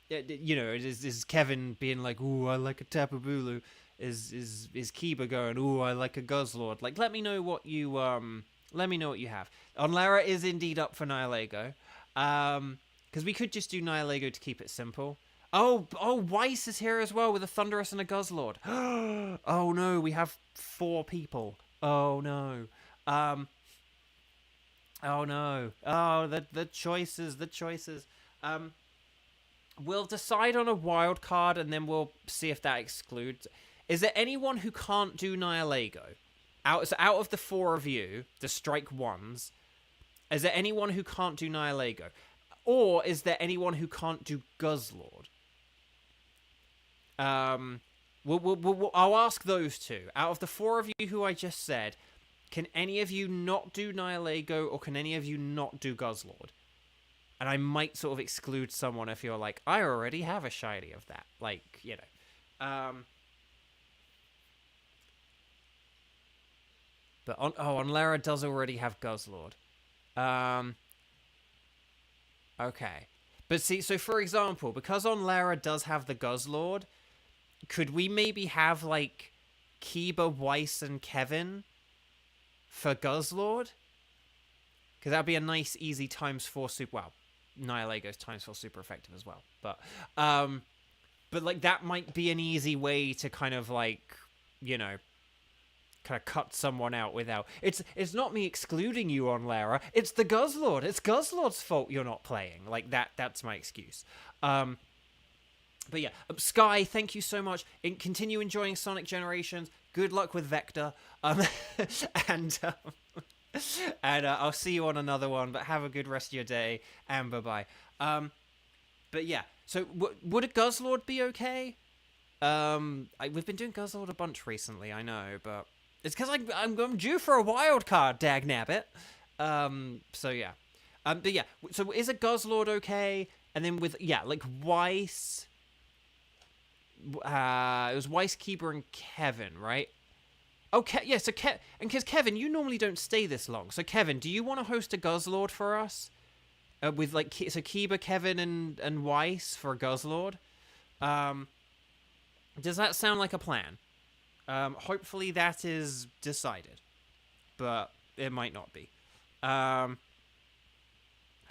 You know, is Kevin being like, ooh, I like a Tapu Bulu. Is Kiba going, ooh, I like a Guzzlord. Like, let me know what you have. Onlara is indeed up for Nihilego. Because we could just do Nihilego to keep it simple. Oh, Weiss is here as well with a Thunderous and a Guzzlord. Oh no, we have 4 people. Oh no. Oh no. Oh, the choices. We'll decide on a wild card and then we'll see if that excludes. Is there anyone who can't do Nihilego? Out of the 4 of you, the strike ones, is there anyone who can't do Nihilego? Or is there anyone who can't do Guzzlord? I'll ask those 2. Out of the 4 of you who I just said, can any of you not do Nihilego or can any of you not do Guzzlord? And I might sort of exclude someone if you're like, I already have a shiny of that. Like, you know. But Onlara does already have Guzzlord. Okay. But see, so for example, because Onlara does have the Guzzlord, could we maybe have, like, Kiba, Weiss, and Kevin for Guzzlord? Because that'd be a nice, easy ×4 super... Well, Nihilego's ×4 super effective as well. But like, that might be an easy way to kind of, like, you know, kind of cut someone out without... It's not me excluding you on Lara. It's the Guzzlord. It's Guzzlord's fault you're not playing. Like, that's my excuse. But yeah, Sky, thank you so much. Continue enjoying Sonic Generations. Good luck with Vector. And I'll see you on another one. But have a good rest of your day. And bye-bye. But yeah, so would a Guzzlord be okay? We've been doing Guzzlord a bunch recently, I know. But it's because I'm due for a wild card, dagnabbit. So yeah. But yeah, so is a Guzzlord okay? And then with, yeah, like Weiss... it was Weiss, Kiba, and Kevin, right? Okay, yeah, so and because Kevin, you normally don't stay this long. So Kevin, do you want to host a Guzzlord for us? With like, so Kiba, Kevin, and Weiss for a Guzzlord? Does that sound like a plan? Hopefully that is decided. But it might not be. Hang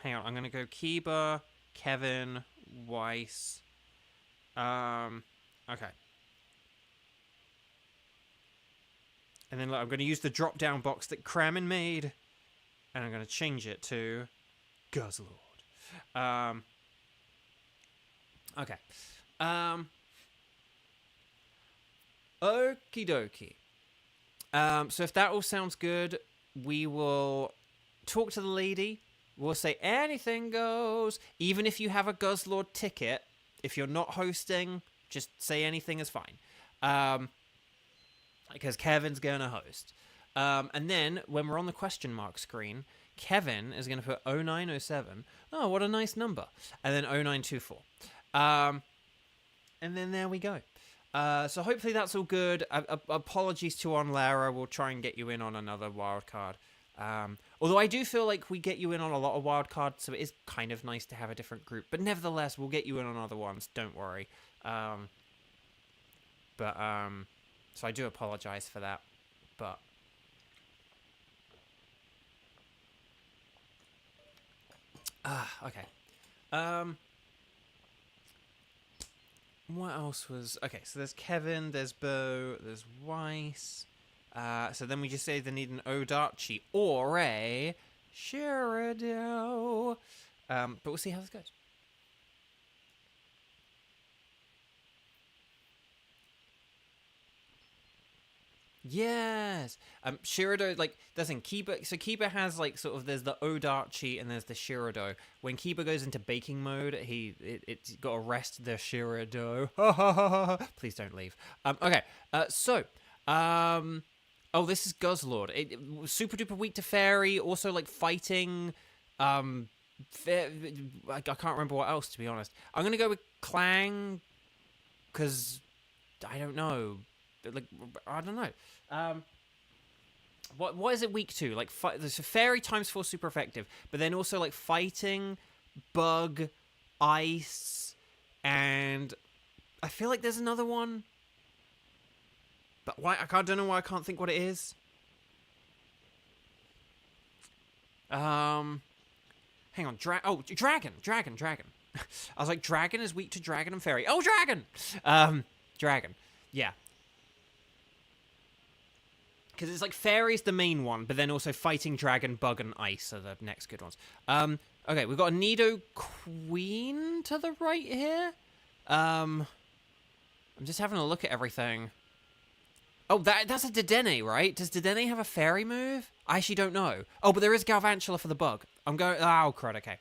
on, I'm going to go Kiba, Kevin, Weiss. Okay. And then look, I'm going to use the drop-down box that Kramen made. And I'm going to change it to Guzzlord. Okay. Okie dokie. So if that all sounds good, we will talk to the lady. We'll say anything goes. Even if you have a Guzzlord ticket, if you're not hosting, just say anything is fine. Because Kevin's going to host. And then, when we're on the question mark screen, Kevin is going to put 0907. Oh, what a nice number. And then 0924. And then there we go. So hopefully that's all good. Apologies to Onlara. We'll try and get you in on another wildcard. Although I do feel like we get you in on a lot of wildcards, so it is kind of nice to have a different group. But nevertheless, we'll get you in on other ones. Don't worry. So I do apologize for that. But okay. What else was... Okay, so there's Kevin, there's Bo, there's Weiss. So then we just say they need an Odarchi or a Shirido. But we'll see how this goes. Yes. Shirido, like, listen, Kiba, so Kiba has, like, sort of, there's the Odarchi and there's the Shirido. When Kiba goes into baking mode, it's got to rest the Shirido. Please don't leave. Okay, oh, this is Guzzlord. Super duper weak to fairy, also, like, fighting, I can't remember what else, to be honest. I'm gonna go with Clang, because, I don't know. Like, I don't know. What is it weak to? Like, there's a fairy times 4 super effective, but then also like fighting, bug, ice, and I feel like there's another one. But why? I don't know why I can't think what it is. Hang on. Dragon. I was like, dragon is weak to dragon and fairy. Oh, dragon. Dragon. Yeah. Because it's like fairy's the main one, but then also fighting, dragon, bug, and ice are the next good ones. Okay, we've got a Nido Queen to the right here. I'm just having a look at everything. Oh, that's a Dedenne, right? Does Dedenne have a fairy move? I actually don't know. Oh, but there is Galvantula for the bug. I'm going... Oh, crud, okay.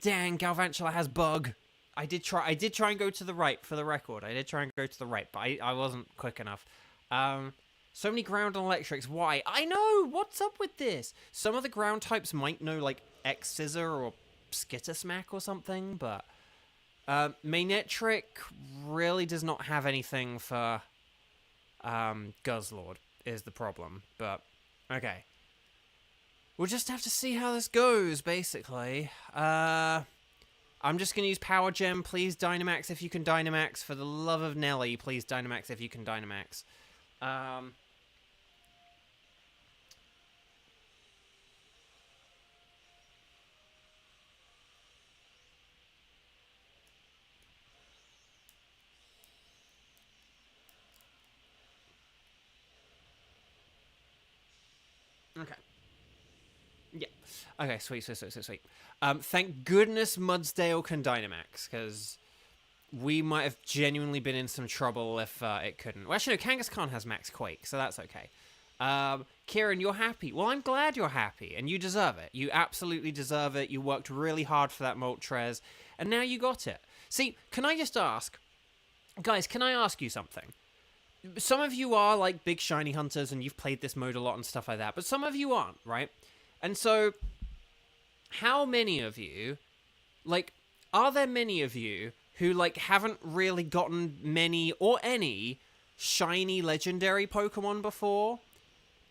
Dang, Galvantula has bug. I did try and go to the right for the record. I did try and go to the right, but I wasn't quick enough. So many ground and electrics. Why? I know! What's up with this? Some of the ground types might know, like, X-Scissor or Skitter Smack or something, but... Manetric really does not have anything for Guzzlord, is the problem. But, okay. We'll just have to see how this goes, basically. I'm just going to use Power Gem. Please Dynamax if you can Dynamax. For the love of Nelly, please Dynamax if you can Dynamax. Okay. Yeah. Okay, sweet. Thank goodness Mudsdale can Dynamax, because we might have genuinely been in some trouble if it couldn't. Well, actually, no, Kangaskhan has Max Quake, so that's okay. Kieran, you're happy. Well, I'm glad you're happy, and you deserve it. You absolutely deserve it. You worked really hard for that Moltres, and now you got it. See, can I just ask... Guys, can I ask you something? Some of you are, like, big shiny hunters, and you've played this mode a lot and stuff like that, but some of you aren't, right? And so, how many of you, like, are there many of you who, like, haven't really gotten many or any shiny legendary Pokemon before?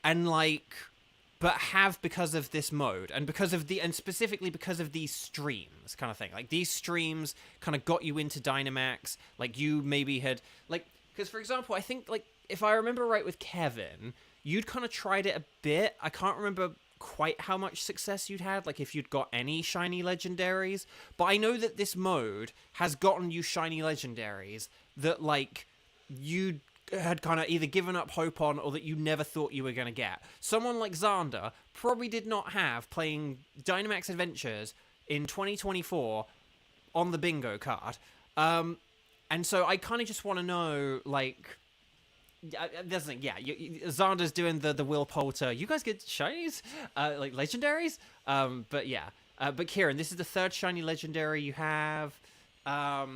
And, like, but have because of this mode, and because of and specifically because of these streams, kind of thing. Like, these streams kind of got you into Dynamax, like, you maybe had, like... Because, for example, I think, like, if I remember right with Kevin, you'd kind of tried it a bit. I can't remember quite how much success you'd had, like, if you'd got any shiny legendaries. But I know that this mode has gotten you shiny legendaries that, like, you had kind of either given up hope on or that you never thought you were going to get. Someone like Xander probably did not have playing Dynamax Adventures in 2024 on the bingo card. And so I kind of just want to know, like, there's the thing, yeah, Xander's doing the Will Poulter. You guys get shinies? Like, legendaries? But yeah. But Kieran, this is the third shiny legendary you have. But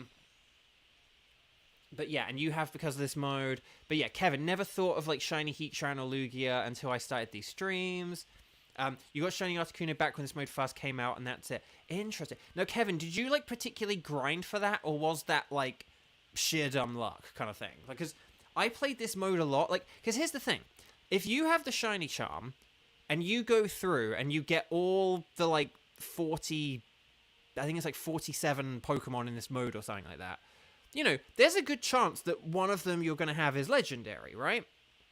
yeah, and you have because of this mode. But yeah, Kevin, never thought of, like, shiny Heatran or Lugia until I started these streams. You got shiny Articuno back when this mode first came out, and that's it. Interesting. Now, Kevin, did you, like, particularly grind for that, or was that, like... sheer dumb luck kind of thing? Because I played this mode a lot, like, because here's the thing, if you have the shiny charm and you go through and you get all the, like, 40, I think it's like 47 Pokemon in this mode or something like that, you know, there's a good chance that one of them you're going to have is legendary, right?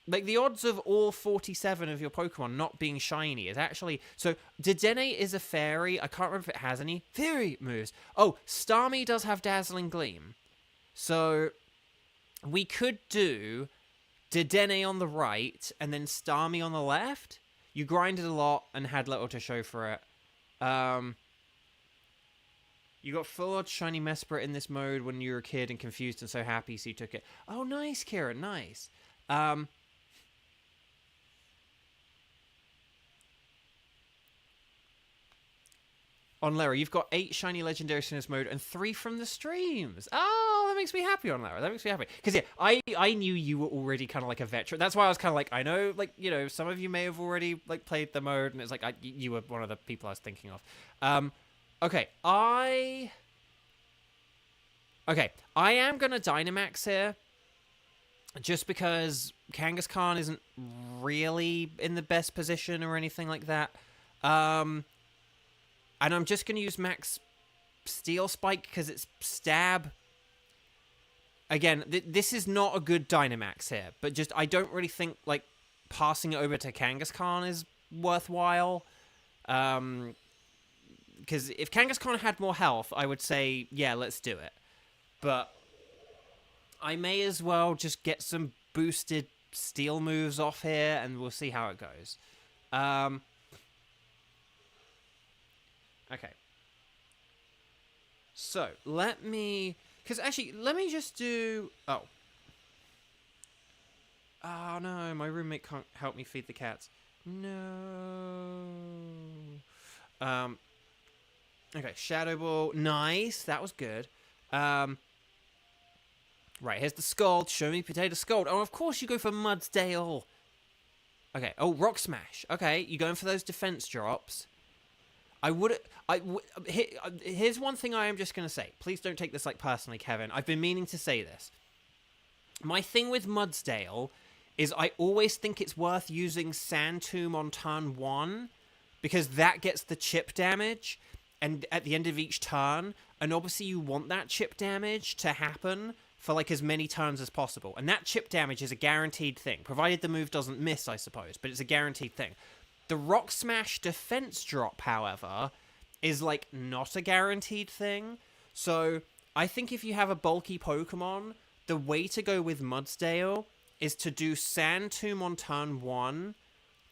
Like, the odds of all 47 of your Pokemon not being shiny is actually... So, Dedenne is a fairy. I can't remember if it has any fairy moves. Oh, Starmie does have Dazzling Gleam. So, we could do Dedenne on the right and then Starmie on the left. You grinded a lot and had little to show for it. You got full-on shiny Mesprit in this mode when you were a kid and confused and so happy, so you took it. Oh, nice, Kieran, nice. On Lara, you've got 8 shiny legendaries in this mode and 3 from the streams. Oh, that makes me happy, on Lara. That makes me happy. Because, yeah, I knew you were already kind of like a veteran. That's why I was kind of like, I know, like, you know, some of you may have already, like, played the mode, and it's like, you were one of the people I was thinking of. Okay, I am going to Dynamax here. just because Kangaskhan isn't really in the best position or anything like that. And I'm just going to use Max Steel Spike because it's stab. Again, this is not a good Dynamax here, but just I don't really think like passing it over to Kangaskhan is worthwhile. Because if Kangaskhan had more health, I would say, yeah, let's do it. But I may as well just get some boosted steel moves off here, and we'll see how it goes. Okay. So, let me... Because actually, let me just do... Oh. Oh, no. My roommate can't help me feed the cats. No. Okay, Shadow Ball. Nice. That was good. Right, here's the Scald. Show me Potato Scald. Oh, of course you go for Mudsdale. Okay. Oh, Rock Smash. Okay, you going for those defense drops. Here's one thing I am just going to say. Please don't take this like personally, Kevin. I've been meaning to say this. My thing with Mudsdale is I always think it's worth using Sand Tomb on turn 1 because that gets the chip damage and at the end of each turn, and obviously you want that chip damage to happen for like as many turns as possible. And that chip damage is a guaranteed thing, provided the move doesn't miss, I suppose, but it's a guaranteed thing. The Rock Smash defense drop, however, is like not a guaranteed thing. So I think if you have a bulky Pokemon, the way to go with Mudsdale is to do Sand Tomb on turn 1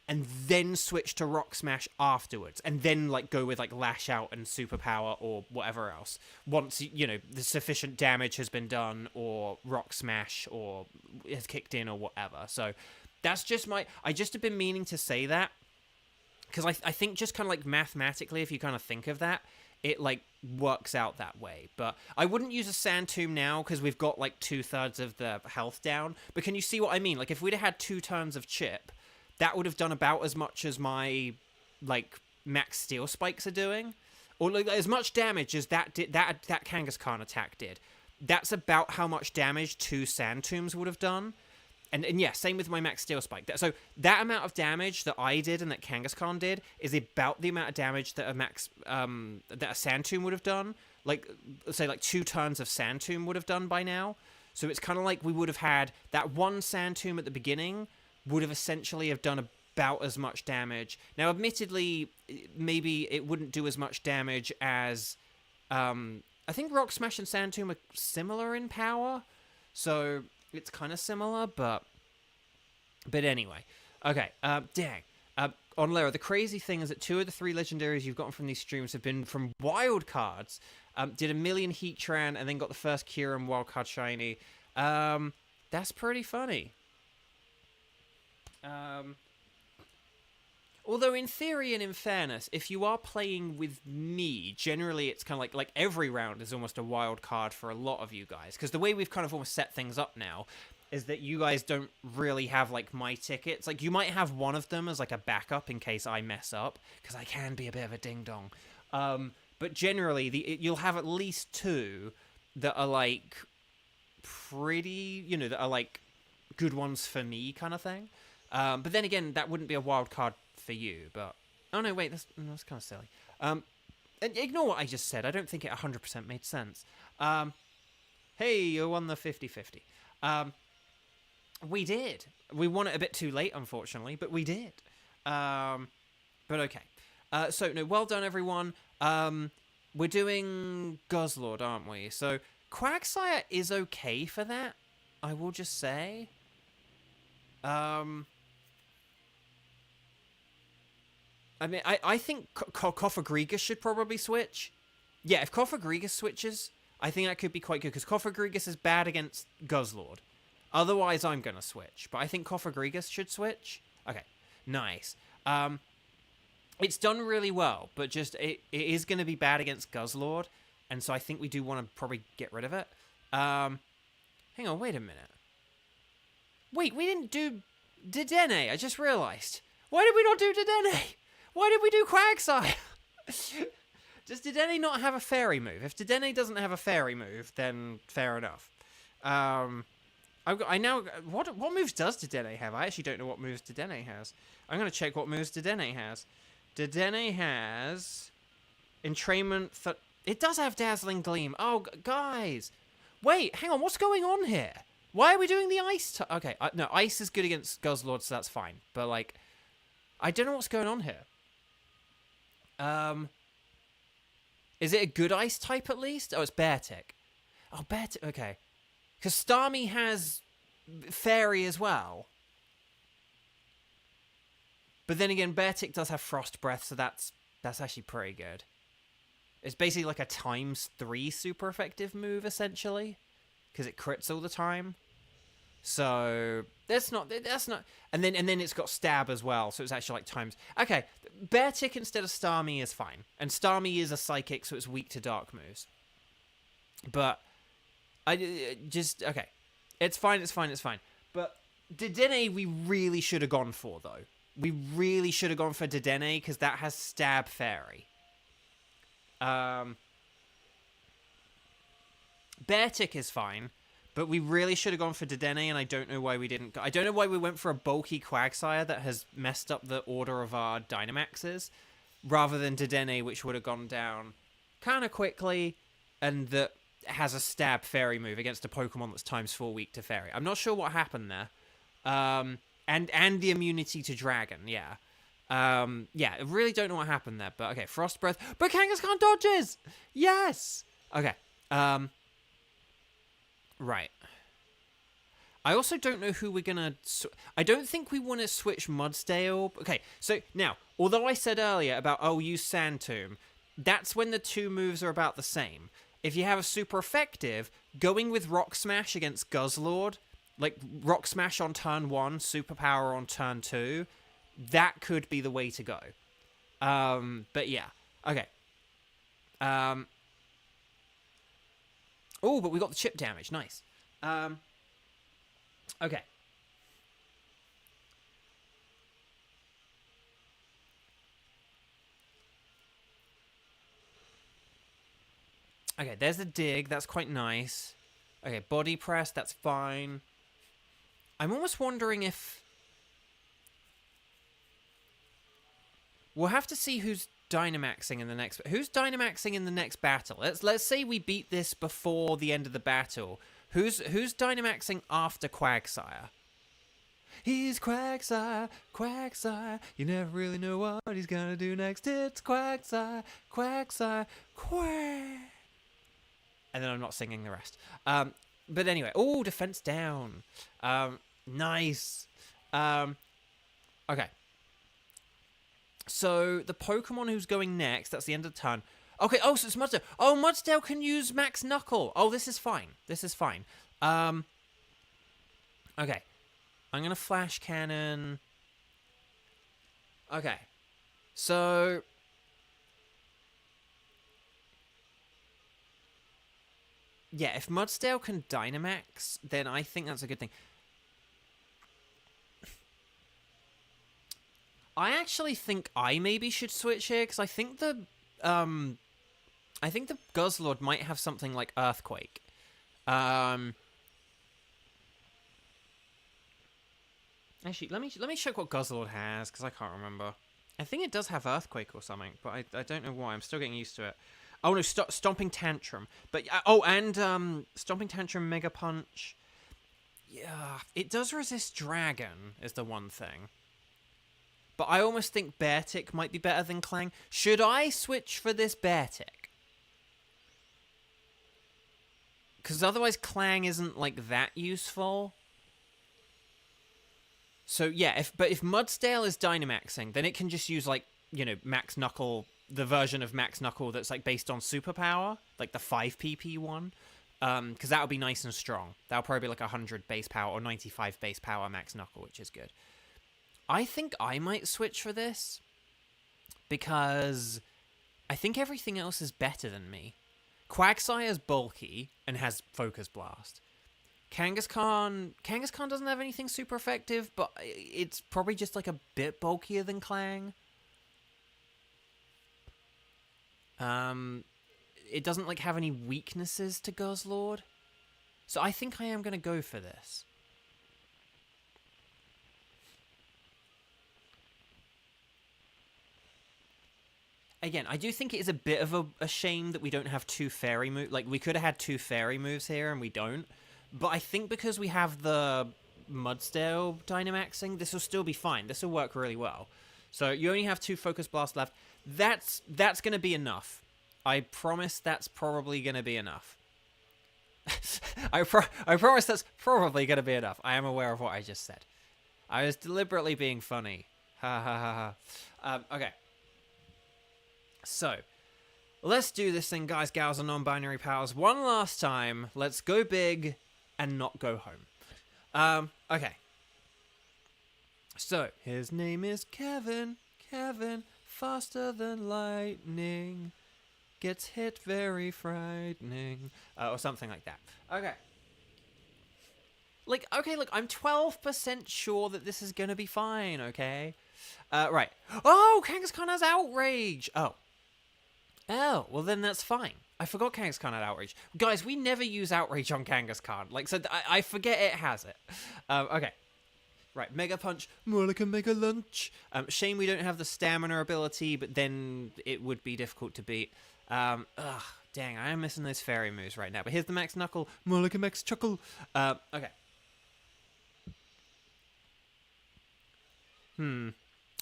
and then switch to Rock Smash afterwards, and then like go with like Lash Out and Superpower or whatever else once you know the sufficient damage has been done, or Rock Smash or has kicked in or whatever. So that's just I just have been meaning to say that because I think just kind of like mathematically, if you kind of think of that, it like works out that way. But I wouldn't use a Sand Tomb now because we've got like 2/3 of the health down. But can you see what I mean? Like if we'd have had 2 turns of chip, that would have done about as much as my like Max Steel Spikes are doing, or like as much damage as that Kangaskhan attack did. That's about how much damage 2 Sand Tombs would have done. And yeah, same with my Max Steel Spike. So that amount of damage that I did and that Kangaskhan did is about the amount of damage that that a Sand Tomb would have done. Like, say, like 2 turns of Sand Tomb would have done by now. So it's kind of like we would have had that 1 Sand Tomb at the beginning would have essentially have done about as much damage. Now, admittedly, maybe it wouldn't do as much damage as... I think Rock Smash and Sand Tomb are similar in power. So it's kind of similar, but anyway. Okay, dang. On Lara, the crazy thing is that 2 of the 3 legendaries you've gotten from these streams have been from wild cards. Did a million Heatran and then got the first Kyurem wildcard shiny. That's pretty funny. Although in theory and in fairness, if you are playing with me, generally it's kind of like every round is almost a wild card for a lot of you guys. Because the way we've kind of almost set things up now is that you guys don't really have like my tickets. Like you might have one of them as like a backup in case I mess up, because I can be a bit of a ding dong. But generally you'll have at least 2 that are like pretty, that are like good ones for me kind of thing. But then again, that wouldn't be a wild card for you, but... Oh, no, wait, that's kind of silly. Ignore what I just said. I don't think it 100% made sense. Hey, you won the 50-50. We did. We won it a bit too late, unfortunately, but we did. But okay. So, no, well done, everyone. We're doing Guzzlord, aren't we? So, Quagsire is okay for that, I will just say. I mean, I think Koffagrigus should probably switch. Yeah, if Koffagrigus switches, I think that could be quite good, because Koffagrigus is bad against Guzzlord. Otherwise, I'm going to switch. But I think Koffagrigus should switch. Okay, nice. It's done really well, but just it is going to be bad against Guzzlord, and so I think we do want to probably get rid of it. Hang on, wait a minute. Wait, we didn't do Dedenne, I just realised. Why did we not do Dedenne? Why did we do Quagsire? Does Dedenne not have a fairy move? If Dedenne doesn't have a fairy move, then fair enough. I now what moves does Dedenne have? I actually don't know what moves Dedenne has. I'm gonna check what moves Dedenne has. Dedenne has entrainment. It does have dazzling gleam. Oh, guys, wait, hang on. What's going on here? Why are we doing the ice? Okay, no, ice is good against Guzzlord, so that's fine. But like, I don't know what's going on here. Is it a good ice type at least? Oh, it's Beartic. Oh, Beartic. Okay. Because Starmie has Fairy as well. But then again, Beartic does have Frost Breath, so that's actually pretty good. It's basically like a ×3 super effective move, essentially. Because it crits all the time. So, that's not... And then it's got Stab as well, so it's actually like times... Okay, Beartic instead of Starmie is fine. And Starmie is a Psychic, so it's weak to Dark moves. But... okay. It's fine. But Dedenne we really should have gone for, though. We really should have gone for Dedenne, because that has Stab Fairy. Beartic is fine, but we really should have gone for Dedenne, and I don't know why we didn't. I don't know why we went for a bulky Quagsire that has messed up the order of our Dynamaxes, rather than Dedenne, which would have gone down kind of quickly, and that has a Stab Fairy move against a Pokemon that's ×4 weak to Fairy. I'm not sure what happened there. And the immunity to Dragon, yeah. Yeah, I really don't know what happened there, but okay, Frost Breath. But Kangaskhan dodges! Yes! Okay, right. I also don't know who we're gonna... I don't think we want to switch Mudsdale. Okay, so now, although I said earlier about, oh, use Sand Tomb, that's when the two moves are about the same. If you have a super effective, going with Rock Smash against Guzzlord, like Rock Smash on turn 1, Superpower on turn 2, that could be the way to go. But yeah, okay. Oh, but we got the chip damage, nice. Okay. Okay, there's the dig. That's quite nice. Okay, body press. That's fine. I'm almost wondering if... We'll have to see who's Dynamaxing in the next... Who's Dynamaxing in the next battle? Let's say we beat this before the end of the battle. Who's Dynamaxing after Quagsire? He's Quagsire, Quagsire. You never really know what he's gonna do next. It's Quagsire, Quagsire, Quag. And then I'm not singing the rest. But anyway, oh, defense down. Nice. Okay. So the Pokemon who's going next, that's the end of the turn. Okay, oh, so it's Mudsdale. Oh, Mudsdale can use Max Knuckle. Oh, this is fine. This is fine. Okay. I'm going to Flash Cannon. Okay. So... yeah, if Mudsdale can Dynamax, then I think that's a good thing. I actually think I maybe should switch here, because I think the Guzzlord might have something like Earthquake. Actually, let me check what Guzzlord has, because I can't remember. I think it does have Earthquake or something, but I don't know why. I'm still getting used to it. Oh no, Stomping Tantrum. But and Stomping Tantrum, Mega Punch. Yeah, it does resist Dragon, is the one thing. But I almost think Beartic might be better than Clang. Should I switch for this Beartic? Because otherwise Clang isn't, like, that useful. So, yeah, if Mudsdale is Dynamaxing, then it can just use, like, you know, Max Knuckle, the version of Max Knuckle that's, like, based on Superpower. Like, the 5 PP one. Because that would be nice and strong. That would probably be, like, 100 base power or 95 base power Max Knuckle, which is good. I think I might switch for this, because I think everything else is better than me. Quagsire's bulky and has Focus Blast. Kangaskhan doesn't have anything super effective, but it's probably just like a bit bulkier than Clang. It doesn't like have any weaknesses to Guzzlord. So I think I am going to go for this. again, I do think it is a bit of a shame that we don't have two fairy moves. Like, we could have had two fairy moves here, and we don't. But I think because we have the Mudsdale Dynamaxing, this will still be fine. This will work really well. So you only have two Focus Blast left. That's going to be enough. I promise that's probably going to be enough. I promise that's probably going to be enough. I am aware of what I just said. I was deliberately being funny. Ha ha ha ha. Okay. So, let's do this thing, guys, gals, and non-binary pals. One last time. Let's go big and not go home. Okay. So, his name is Kevin. Kevin, faster than lightning. Gets hit very frightening. Or something like that. Okay. Like, okay, look, I'm 12% sure that this is gonna be fine, okay? Right. Oh, Kangaskhan has Outrage! Oh. Oh, well then that's fine. I forgot Kangaskhan had Outrage. Guys, we never use Outrage on Kangaskhan. Like, so I forget it has it. Okay. Right, Mega Punch, more like a Mega Lunch. Shame we don't have the Stamina ability, but then it would be difficult to beat. Ugh, dang, I am missing those fairy moves right now. But here's the Max Knuckle, more like a Max Chuckle. Okay.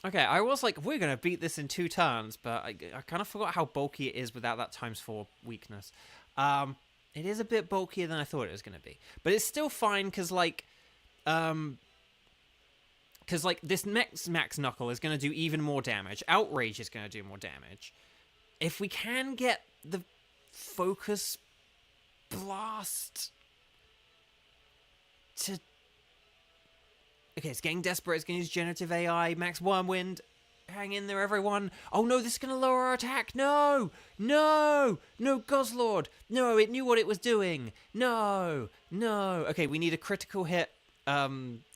Okay, I was like, we're going to beat this in 2 turns, but I kind of forgot how bulky it is without that ×4 weakness. It is a bit bulkier than I thought it was going to be. But it's still fine, because, like, this Max Knuckle is going to do even more damage. Outrage is going to do more damage. If we can get the Focus Blast to... Okay, it's getting desperate. It's going to use Generative AI. Max Wormwind. Hang in there, everyone. Oh, no, this is going to lower our attack. No. No. No, Guzzlord. No, it knew what it was doing. No. No. Okay, we need a critical hit. Oh,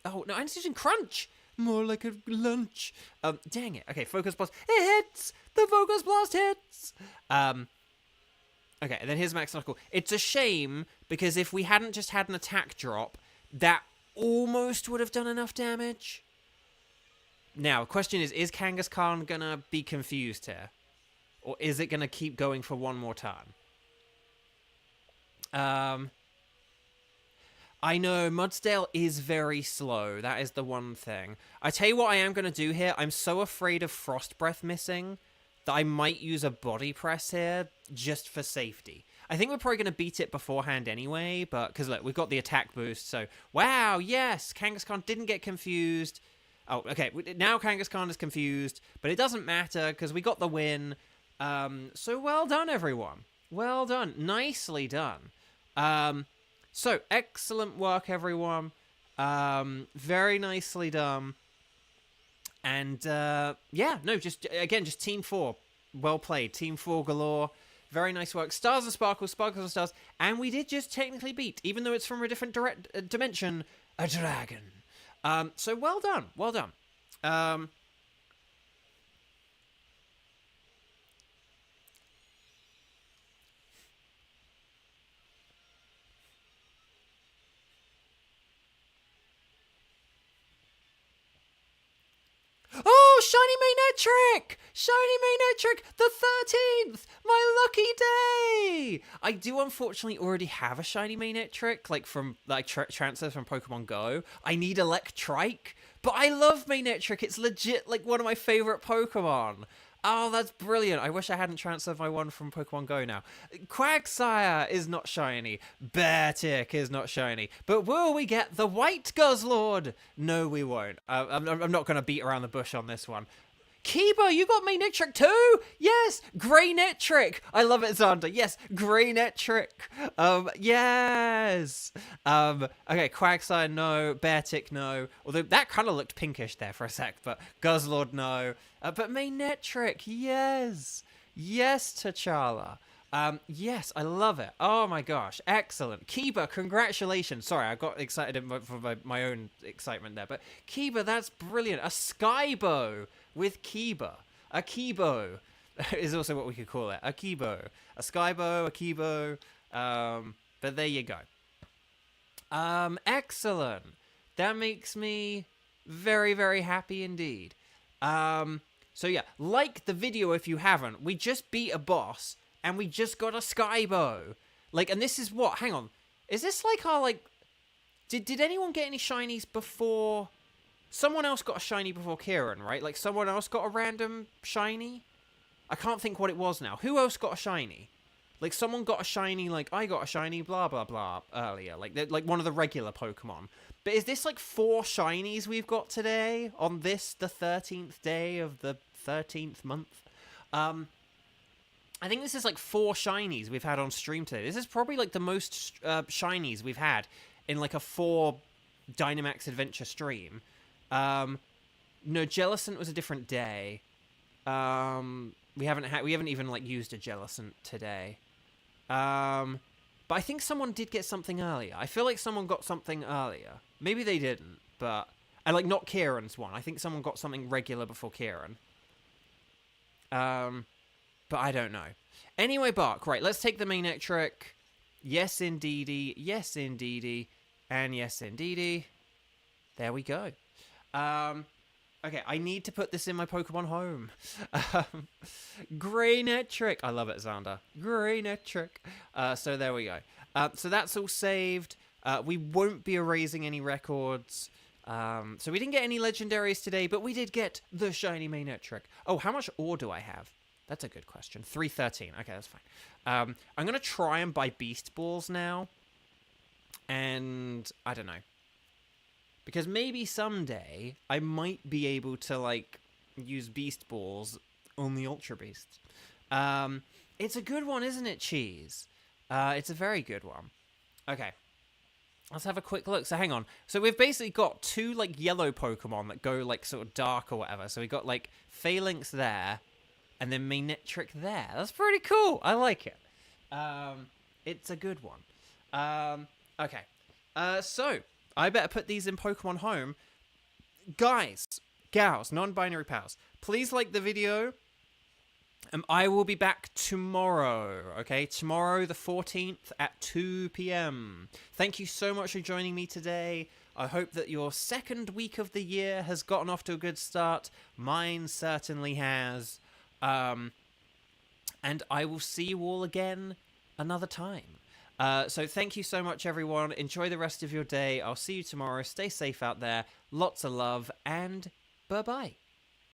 no, I'm using Crunch. More like a lunch. Dang it. Okay, Focus Blast. It hits. The Focus Blast hits. Okay, and then here's Max Knuckle. It's a shame, because if we hadn't just had an attack drop, that almost would have done enough damage. Now, the question is Kangaskhan gonna be confused here? Or is it gonna keep going for one more turn? I know, Mudsdale is very slow. That is the one thing. I tell you what I am gonna do here. I'm so afraid of Frost Breath missing that I might use a Body Press here, just for safety. I think we're probably going to beat it beforehand anyway, but because look, we've got the attack boost, so wow, yes, Kangaskhan didn't get confused. Oh, okay, now Kangaskhan is confused, but it doesn't matter because we got the win. So well done, everyone. Well done, nicely done. So excellent work, everyone. Very nicely done. And yeah, no, just again, just Team 4, well played, Team 4 galore. Very nice work. Stars and Sparkles, Sparkles and Stars. And we did just technically beat, even though it's from a different dimension, a dragon. So well done. Well done. Oh, Shiny Magnetric! Shiny Magnetric, the 13th! My lucky day! I do unfortunately already have a Shiny Magnetric, like from transfers from Pokemon Go. I need Electrike, but I love Magnetric. It's legit like one of my favorite Pokemon. Oh, that's brilliant. I wish I hadn't transferred my one from Pokemon Go now. Quagsire is not shiny. Beartick is not shiny. But will we get the White Guzzlord? No, we won't. I'm not going to beat around the bush on this one. Kiba, you got Magnetric too? Yes, Greynetric. I love it, Xander. Yes, Greynetric. Yes. Okay, Quagsire, no. Beartick, no. Although that kind of looked pinkish there for a sec, but Guzzlord, no. But Magnetric, yes. Yes, T'Challa. Yes, I love it. Oh my gosh, excellent. Kiba, congratulations. Sorry, I got excited for my own excitement there, but Kiba, that's brilliant. A Skybow with Kiba. A Kibo is also what we could call it. A Kibo. A Skybow, a Kibo. But there you go. Excellent. That makes me very, very happy indeed. So yeah, like the video if you haven't. We just beat a boss, and we just got a Skybow. Like, and this is what? Hang on. Is this like our, like... Did anyone get any shinies before... Someone else got a shiny before Kieran, right? Like, someone else got a random shiny? I can't think what it was now. Who else got a shiny? Like, someone got a shiny, like, I got a shiny, blah, blah, blah, earlier. Like one of the regular Pokemon. But is this, like, 4 shinies we've got today? On this, the 13th day of the 13th month? I think this is, like, 4 shinies we've had on stream today. This is probably, like, the most shinies we've had in, like, a 4 Dynamax Adventure stream. No, Jellicent was a different day. We haven't even, like, used a Jellicent today. But I think someone did get something earlier. I feel like someone got something earlier. Maybe they didn't, but... And, like, not Kieran's one. I think someone got something regular before Kieran. But I don't know. Anyway, Bark, right, let's take the main trick. Yes, indeedy. Yes, indeedy. And yes, indeedy. There we go. Okay, I need to put this in my Pokemon home. Grey net trick. I love it, Xander. Grey net trick. So there we go. So that's all saved. We won't be erasing any records. So we didn't get any legendaries today, but we did get the shiny main net trick. Oh, how much ore do I have? That's a good question. 313. Okay, that's fine. I'm going to try and buy Beast Balls now. And I don't know. Because maybe someday I might be able to, like, use Beast Balls on the Ultra Beasts. It's a good one, isn't it, Cheese? It's a very good one. Okay. Let's have a quick look. So hang on. So we've basically got 2, like, yellow Pokemon that go, like, sort of dark or whatever. So we got, like, Phalanx there, and then Manectric there. That's pretty cool. I like it. It's a good one. Okay. So... I better put these in Pokemon Home. Guys, gals, non-binary pals, please like the video. I will be back tomorrow, okay? Tomorrow, the 14th at 2 p.m. Thank you so much for joining me today. I hope that your second week of the year has gotten off to a good start. Mine certainly has. And I will see you all again another time. So thank you so much, everyone. Enjoy the rest of your day. I'll see you tomorrow. Stay safe out there. Lots of love, and bye-bye.